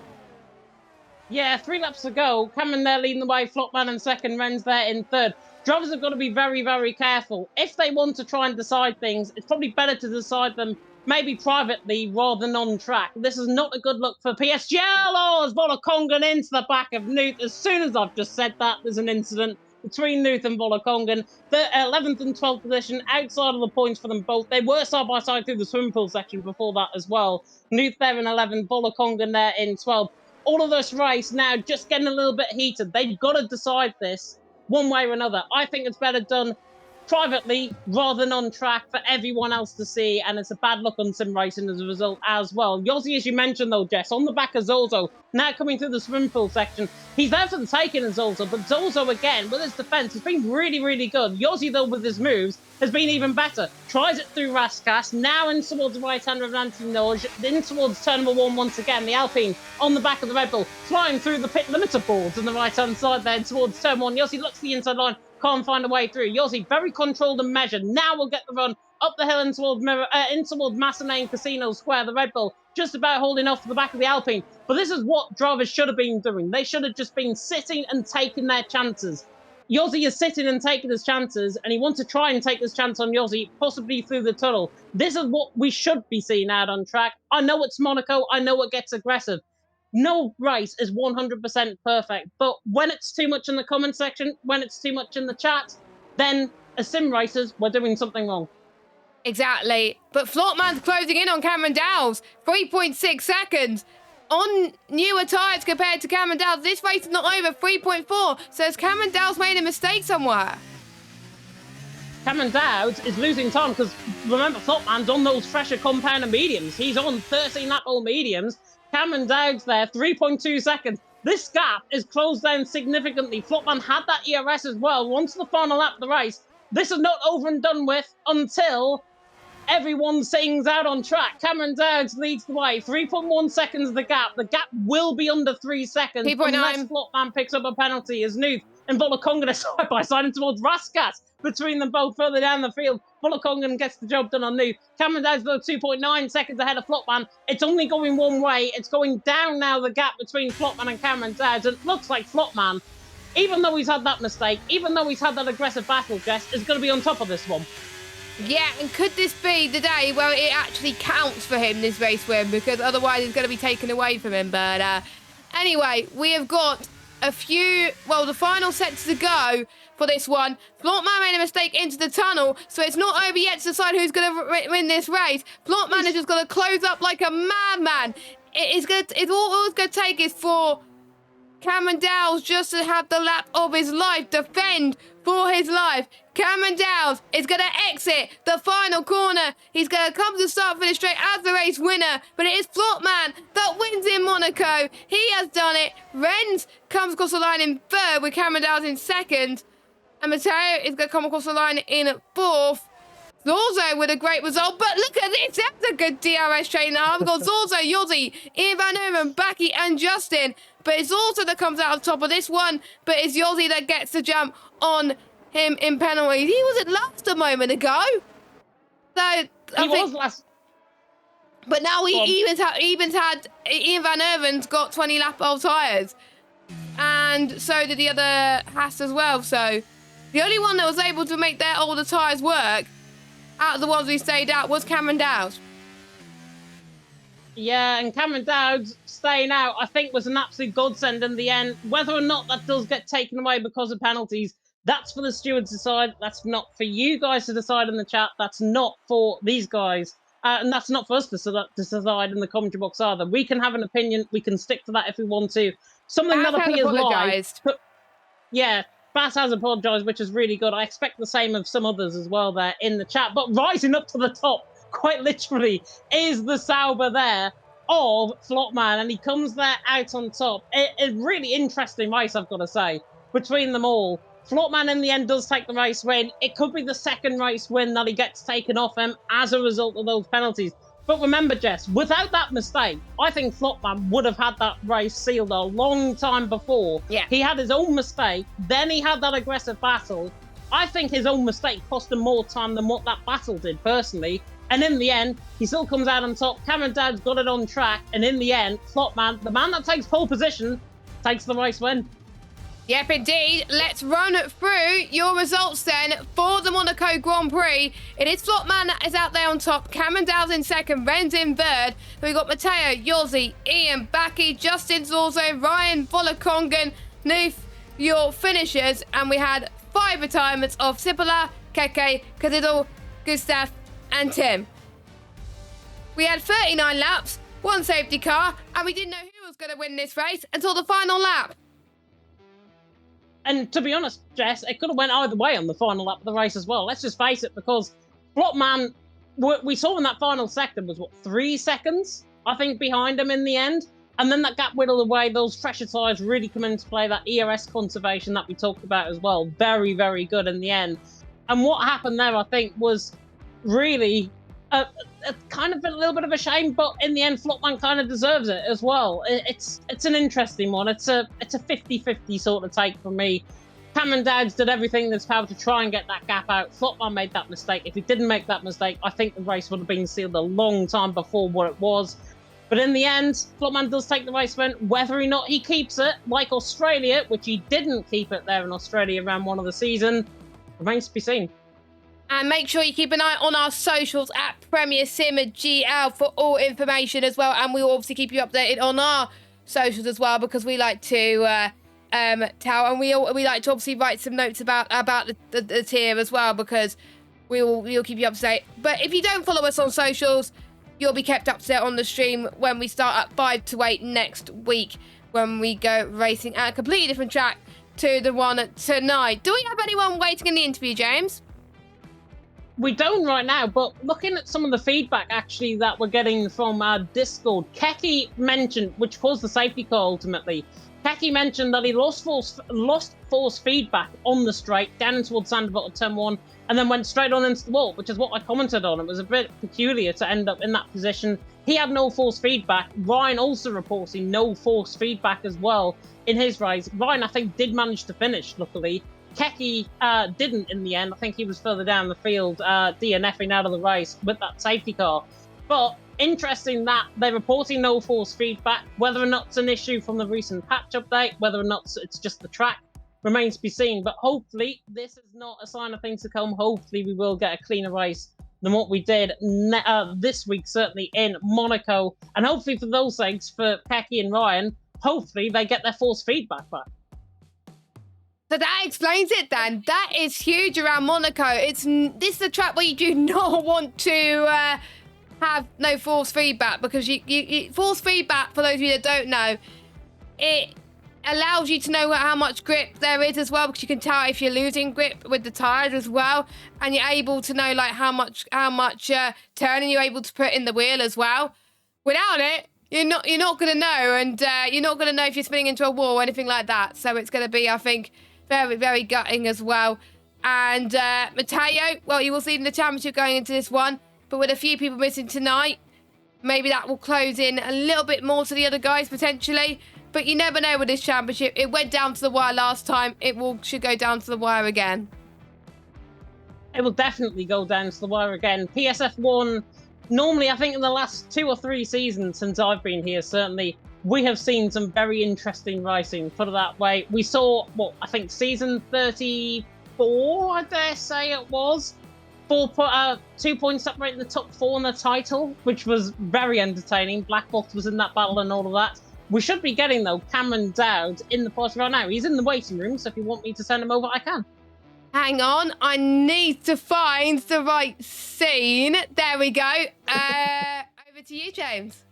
Yeah, 3 laps to go. Cameron there leading the way, Flopman in second, Ren's there in third. Drivers have got to be very, very careful. If they want to try and decide things, it's probably better to decide them maybe privately rather than on track. This is not a good look for PSGL. Oh, as Volakongan into the back of Nuth. As soon as I've just said that, there's an incident between Nuth and Volakongan. The 11th and 12th position, outside of the points for them both. They were side by side through the swimming pool section before that as well. Nuth there in 11th, Volakongan there in 12th. All of this race now just getting a little bit heated. They've got to decide this one way or another. I think it's better done privately rather than on track for everyone else to see, and it's a bad look on sim racing as a result as well. Yossi, as you mentioned though, Jess, on the back of Zozo, now coming through the swimming pool section, he's there for the taking of Zozo, but Zozo again, with his defence, has been really, really good. Yossi though, with his moves, has been even better. Tries it through Raskas, now in towards the right hand of Antinoj, in towards turn number 1 once again, the Alpine on the back of the Red Bull, flying through the pit limiter boards on the right hand side there towards turn 1. Yossi looks the inside line, can't find a way through. Yossi, very controlled and measured. Now we'll get the run up the hill in towards Massenane Casino Square. The Red Bull just about holding off to the back of the Alpine. But this is what drivers should have been doing. They should have just been sitting and taking their chances. Yossi is sitting and taking his chances, and he wants to try and take his chance on Yossi, possibly through the tunnel. This is what we should be seeing out on track. I know it's Monaco. I know it gets aggressive. No race is 100% perfect, but when it's too much in the comment section, when it's too much in the chat, then as sim racers, we're doing something wrong. Exactly. But Flotman's closing in on Cameron Dowles. 3.6 seconds. On newer tyres compared to Cameron Dowles, this race is not over. 3.4. So has Cameron Dowles made a mistake somewhere? Cameron Dowds is losing time because, remember, Flopman's on those fresher compound and mediums. He's on 13 lap old mediums. Cameron Dowds there, 3.2 seconds. This gap is closed down significantly. Flopman had that ERS as well. Once the final lap of the race, this is not over and done with until everyone sings out on track. Cameron Dowds leads the way. 3.1 seconds of the gap. The gap will be under 3 seconds unless Flopman picks up a penalty as Nuth and Volakongan are side by side and towards Raskas. Between them both further down the field, Volakongan gets the job done on Nuth. Cameron Dowds though 2.9 seconds ahead of Flopman. It's only going one way. It's going down now, the gap between Flopman and Cameron Dowds. It looks like Flopman, even though he's had that mistake, even though he's had that aggressive battle, Jess, is going to be on top of this one. Yeah, and could this be the day where it actually counts for him, this race win? Because otherwise it's going to be taken away from him. But anyway, we have got a few, well, the final sets to go for this one. Flopman made a mistake into the tunnel, so it's not over yet to decide who's going to win this race. Flopman is just going to close up like a madman. All it's going to take is for Cameron Dowles just to have the lap of his life, defend for his life. Cameron Dowles is going to exit the final corner. He's going to come to the start finish straight as the race winner, but it is Flopman that wins in Monaco. He has done it. Renz comes across the line in third with Cameron Dowles in second, and Matteo is going to come across the line in fourth. Zorzo with a great result, but look at this, that's a good DRS train now. We've got Zorzo, Yossi, Ian Van Uven, Baki and Justin, but it's Zorzo that comes out on top of this one, but it's Yossi that gets the jump on him in penalties. He was at last a moment ago. So He was last. But now Ian Van Uven's got 20 lap old tyres, and so did the other Haas as well. So the only one that was able to make their older tyres work out of the ones we stayed out was Cameron Dowds. Yeah, and Cameron Dowds staying out, I think, was an absolute godsend in the end. Whether or not that does get taken away because of penalties, That's for the stewards to decide. That's not for you guys to decide in the chat. That's not for these guys. And that's not for us to decide in the commentary box either. We can have an opinion. We can stick to that if we want to. Something that appears live. Yeah, Bass has apologised, which is really good. I expect the same of some others as well there in the chat. But rising up to the top, quite literally, is the Sauber there of Flopman. And he comes there out on top. A really interesting race, I've got to say, between them all. Flopman in the end does take the race win. It could be the second race win that he gets taken off him as a result of those penalties. But remember, Jess, without that mistake, I think Flopman would have had that race sealed a long time before. Yeah. He had his own mistake, then he had that aggressive battle. I think his own mistake cost him more time than what that battle did, personally. And in the end, he still comes out on top. Cameron Dowd's got it on track. And in the end, Flopman, the man that takes pole position, takes the race win. Yep, indeed. Let's run through your results then for the Monaco Grand Prix. It is Flopman that is out there on top. Cameron Dow's in second. Ren's in third. We've got Matteo, Yossi, Ian, Baki, Justin Zorzo, Ryan, Volakongan, Noof, your finishers. And we had 5 retirements of Sipola, Keke, Kadidal, Gustav, and Tim. We had 39 laps, 1 safety car, and we didn't know who was going to win this race until the final lap. And to be honest, Jess, it could have went either way on the final lap of the race as well. Let's just face it, because Flopman, we saw in that final sector was, 3 seconds, I think, behind him in the end. And then that gap whittled away. Those fresher tyres really come into play. That ERS conservation that we talked about as well. Very, very good in the end. And what happened there, I think, was really a kind of a little bit of a shame, but in the end, Flopman kind of deserves it as well. It's an interesting one. It's a 50-50 sort of take from me. Cameron Dowds did everything in his power to try and get that gap out. Flopman made that mistake. If he didn't make that mistake, I think the race would have been sealed a long time before what it was. But in the end, Flopman does take the race win. Whether or not he keeps it, like Australia, which he didn't keep it there in Australia round 1 of the season, remains to be seen. And make sure you keep an eye on our socials at Premier Sim GL for all information as well. And we will obviously keep you updated on our socials as well, because we like to tell, and we like to obviously write some notes about the tier as well, because we'll keep you up to date. But if you don't follow us on socials, you'll be kept up to date on the stream when we start at 5 to 8 next week, when we go racing at a completely different track to the one tonight. Do we have anyone waiting in the interview, James? We don't right now, but looking at some of the feedback actually that we're getting from our Discord, Keke mentioned, which caused the safety car ultimately. Keke mentioned that he lost force feedback on the straight down towards Sandoval at turn 1, and then went straight on into the wall, which is what I commented on. It was a bit peculiar to end up in that position. He had no force feedback. Ryan also reporting no force feedback as well in his race. Ryan, I think, did manage to finish, luckily. Keke didn't in the end. I think he was further down the field, DNFing out of the race with that safety car. But interesting that they're reporting no force feedback. Whether or not it's an issue from the recent patch update, whether or not it's just the track, remains to be seen. But hopefully this is not a sign of things to come. Hopefully we will get a cleaner race than what we did this week, certainly in Monaco. And hopefully for those sakes, for Keke and Ryan, hopefully they get their force feedback back. So that explains it then. That is huge around Monaco. This is a track where you do not want to have no force feedback, because you force feedback, for those of you that don't know, it allows you to know how much grip there is as well, because you can tell if you're losing grip with the tyres as well, and you're able to know like how much turning you're able to put in the wheel as well. Without it, you're not going to know, and you're not going to know if you're spinning into a wall or anything like that. So it's going to be, I think, very, very gutting as well. And Matteo, well, you will see in the championship going into this one, but with a few people missing tonight, maybe that will close in a little bit more to the other guys potentially. But you never know with this championship. It went down to the wire last time. Should go down to the wire again. It will definitely go down to the wire again. PSF1, normally I think in the last 2 or 3 seasons since I've been here, certainly, we have seen some very interesting racing, put it that way. We saw, I think season 34, I dare say it was. 2 points separating the top 4 in the title, which was very entertaining. Black Box was in that battle and all of that. We should be getting, though, Cameron Dowd in the post right now. He's in the waiting room, so if you want me to send him over, I can. Hang on, I need to find the right scene. There we go. Over to you, James.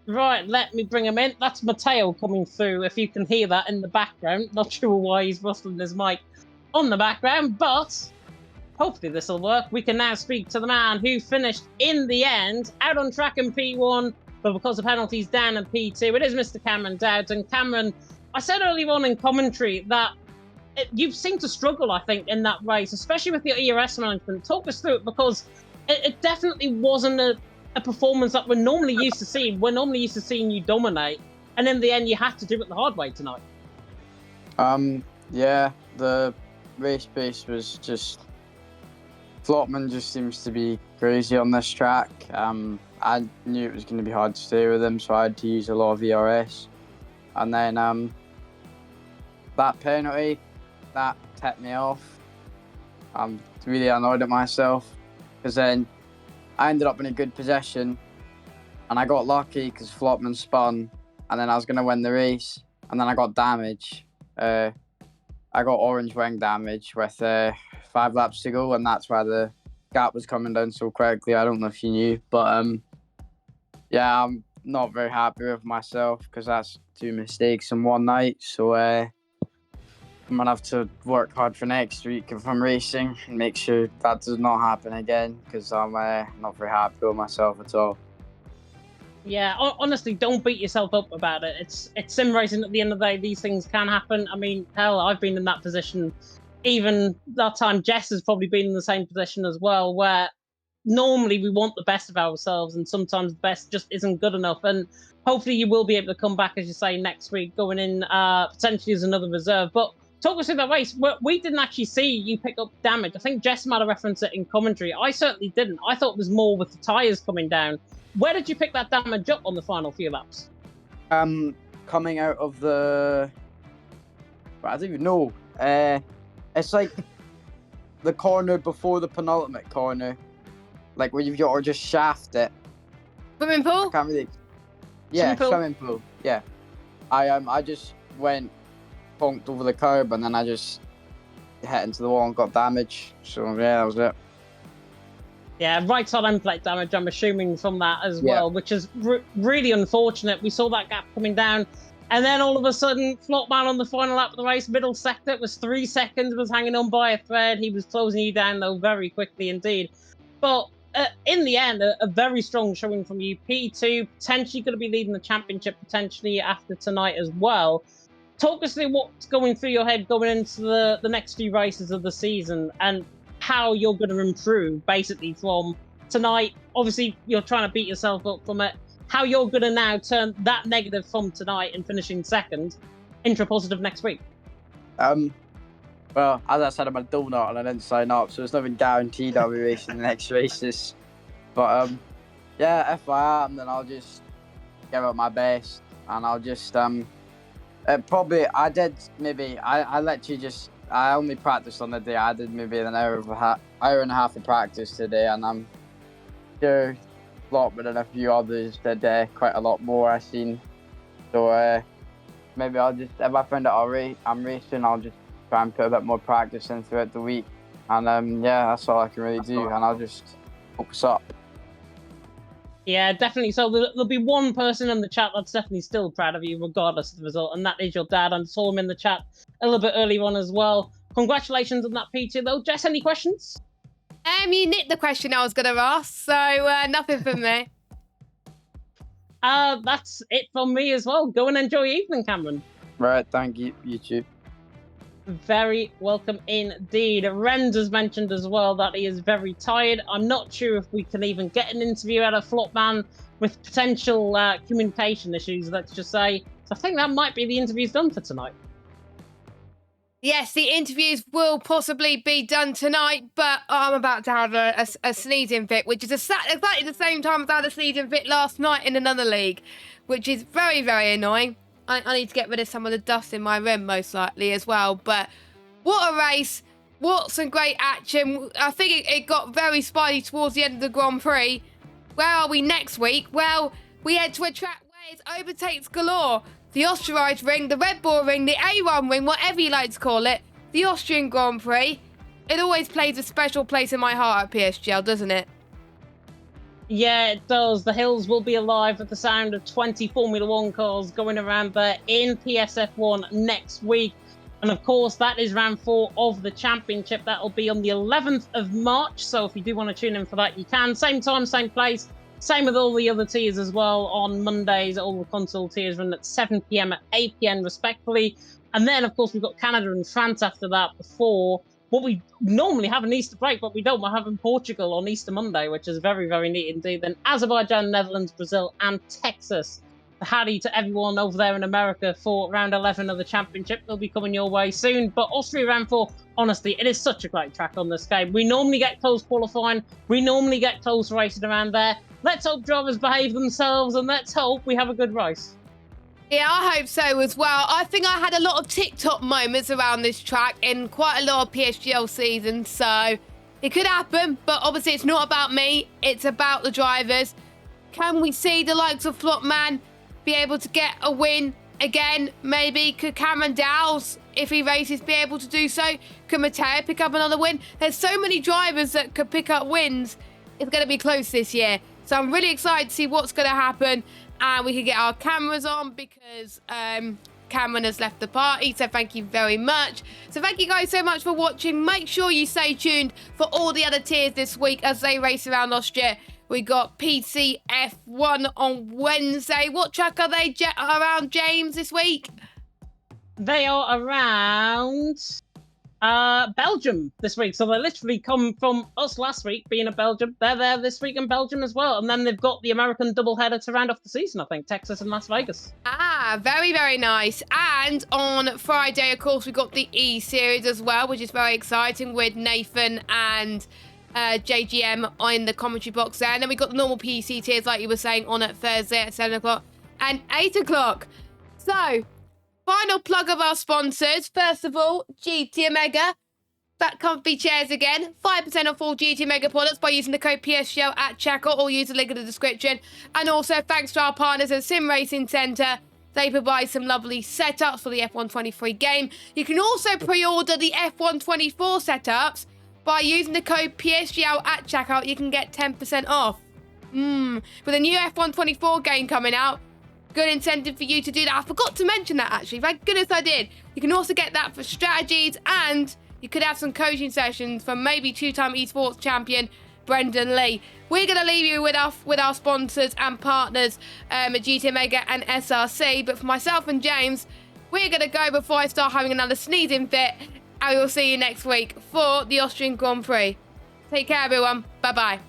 Right, let me bring him in. That's Matteo coming through, if you can hear that in the background. Not sure why he's rustling his mic on the background, but hopefully this will work. We can now speak to the man who finished in the end, out on track in P1, but because of penalties down in P2. It is Mr. Cameron Dowd. And Cameron, I said earlier on in commentary that you seem to struggle, I think, in that race, especially with your ERS management. Talk us through it, because it definitely wasn't a performance that we're normally used to seeing. We're normally used to seeing you dominate, and in the end, you had to do it the hard way tonight. Yeah, the race pace was just... Flopman just seems to be crazy on this track. I knew it was going to be hard to stay with him, so I had to use a lot of ERS. And then that penalty, that tipped me off. I'm really annoyed at myself, because then I ended up in a good position, and I got lucky because Flopman spun, and then I was going to win the race, and then I got damage. I got orange wing damage with 5 laps to go, and that's why the gap was coming down so quickly. I don't know if you knew, but yeah, I'm not very happy with myself because that's 2 mistakes in one night. So I'm gonna have to work hard for next week if I'm racing and make sure that does not happen again, because I'm not very happy with myself at all. Yeah, honestly, don't beat yourself up about it. It's sim racing at the end of the day. These things can happen. I mean, hell, I've been in that position. Even that time, Jess has probably been in the same position as well, where normally we want the best of ourselves, and sometimes the best just isn't good enough. And hopefully you will be able to come back, as you say, next week, going in potentially as another reserve. But talk us through that race. We didn't actually see you pick up damage. I think Jess might have referenced it in commentary. I certainly didn't. I thought it was more with the tyres coming down. Where did you pick that damage up on the final few laps? Coming out of the... I don't even know. It's like the corner before the penultimate corner. Like where you've got to just shaft it. Swimming pool? I can't really... Yeah, swimming pool. Yeah. I just went, honked over the curb, and then I just hit into the wall and got damage. So yeah, that was it. Yeah, right side end plate damage, I'm assuming, from that as well, which is really unfortunate. We saw that gap coming down, and then all of a sudden, Flopman on the final lap of the race, middle sector, it was 3 seconds, was hanging on by a thread. He was closing you down, though, very quickly indeed. But in the end, a very strong showing from you. P2, potentially going to be leading the championship, potentially after tonight as well. Talk us through what's going through your head going into the next few races of the season, and how you're going to improve, basically, from tonight. Obviously, you're trying to beat yourself up from it. How you're going to now turn that negative from tonight and finishing second into a positive next week. Well, as I said, I'm a donut and I didn't sign up, so there's nothing guaranteed I'll be racing the next races. But yeah, if I am, then I'll just give it my best, and I'll just probably I only practiced on the day. I did maybe an hour and a half of practice today, and I'm sure Flopman and a few others did quite a lot more, I've seen. So maybe I'll just, if I find out I'm racing, I'll just try and put a bit more practice in throughout the week. And yeah, that's all I can really do, and I'll just focus up. Yeah, definitely. So there'll be one person in the chat that's definitely still proud of you, regardless of the result, and that is your dad. I saw him in the chat a little bit earlier on as well. Congratulations on that P2, though. Jess, any questions? You nicked the question I was going to ask, so nothing from me. That's it from me as well. Go and enjoy your evening, Cameron. Right, thank you, YouTube. Very welcome indeed. Renz has mentioned as well that he is very tired. I'm not sure if we can even get an interview out of Flopman with potential communication issues, let's just say. So I think that might be the interviews done for tonight. Yes, the interviews will possibly be done tonight, but I'm about to have a sneezing fit, which is exactly the same time as I had a sneezing fit last night in another league, which is very, very annoying. I need to get rid of some of the dust in my room, most likely, as well. But what a race. What some great action. I think it got very spidey towards the end of the Grand Prix. Where are we next week? Well, we head to a track where it's overtakes galore. The Osterized Ring, the Red Bull Ring, the A1 Ring, whatever you like to call it. the Austrian Grand Prix, it always plays a special place in my heart at PSGL, doesn't it? Yeah, it does. The hills will be alive with the sound of 20 Formula One cars going around there in PSF1 next week. And of course, that is round 4 of the championship. That'll be on the 11th of March. So if you do want to tune in for that, you can. Same time, same place. Same with all the other tiers as well. On Mondays, all the console tiers run at 7 p.m. at 8 p.m. respectively. And then, of course, we've got Canada and France after that before what we normally have an Easter break, but we don't. We're having Portugal on Easter Monday, which is very, very neat indeed. Then Azerbaijan, Netherlands, Brazil, and Texas. Howdy to everyone over there in America for round 11 of the championship. They'll be coming your way soon. But Austria round 4, honestly, it is such a great track on this game. We normally get close qualifying. We normally get close racing around there. Let's hope drivers behave themselves, and let's hope we have a good race. Yeah, I hope so as well. I think I had a lot of TikTok moments around this track in quite a lot of PSGL seasons, so it could happen, but obviously it's not about me, it's about the drivers. Can we see the likes of Flopman be able to get a win again? Maybe could Cameron Dowles, if he races, be able to do so? Could Matteo pick up another win? There's so many drivers that could pick up wins. It's going to be close this year, so I'm really excited to see what's going to happen. And we can get our cameras on because Cameron has left the party. So thank you very much. So thank you guys so much for watching. Make sure you stay tuned for all the other tiers this week as they race around Austria. We got PCF1 on Wednesday. What track are they around, James, this week? They are around Belgium this week. So they literally come from us last week being in Belgium. They're there this week in Belgium as well. And then they've got the American doubleheader to round off the season, I think. Texas and Las Vegas. Ah, very, very nice. And on Friday, of course, we've got the E-Series as well, which is very exciting with Nathan and JGM in the commentary box there. And then we've got the normal PC tiers, like you were saying, on at Thursday at 7 o'clock and 8 o'clock. So, final plug of our sponsors. First of all, GT Omega. That comfy chairs again. 5% off all GT Omega products by using the code PSGL at checkout or use the link in the description. And also, thanks to our partners at Sim Racing Centre. They provide some lovely setups for the F123 game. You can also pre-order the F124 setups by using the code PSGL at checkout. You can get 10% off. With a new F124 game coming out, good incentive for you to do that. I forgot to mention that, actually. Thank goodness I did. You can also get that for strategies, and you could have some coaching sessions from maybe two-time esports champion Brendan Lee. We're going to leave you with our sponsors and partners at GT Omega and SRC. But for myself and James, we're going to go before I start having another sneezing fit. And we will see you next week for the Austrian Grand Prix. Take care, everyone. Bye-bye.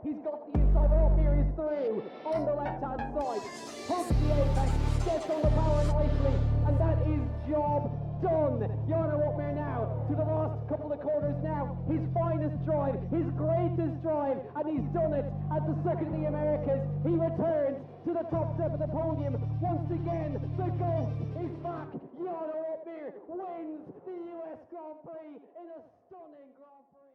He's got the inside off, here he's through, on the left-hand side, hooks the apex, gets on the power nicely, and that is job done. Jarno Opmeer now, to the last couple of corners now, his finest drive, his greatest drive, and he's done it at the Circuit of the Americas. He returns to the top step of the podium. Once again, the GOAT is back. Jarno Opmeer wins the US Grand Prix in a stunning Grand Prix.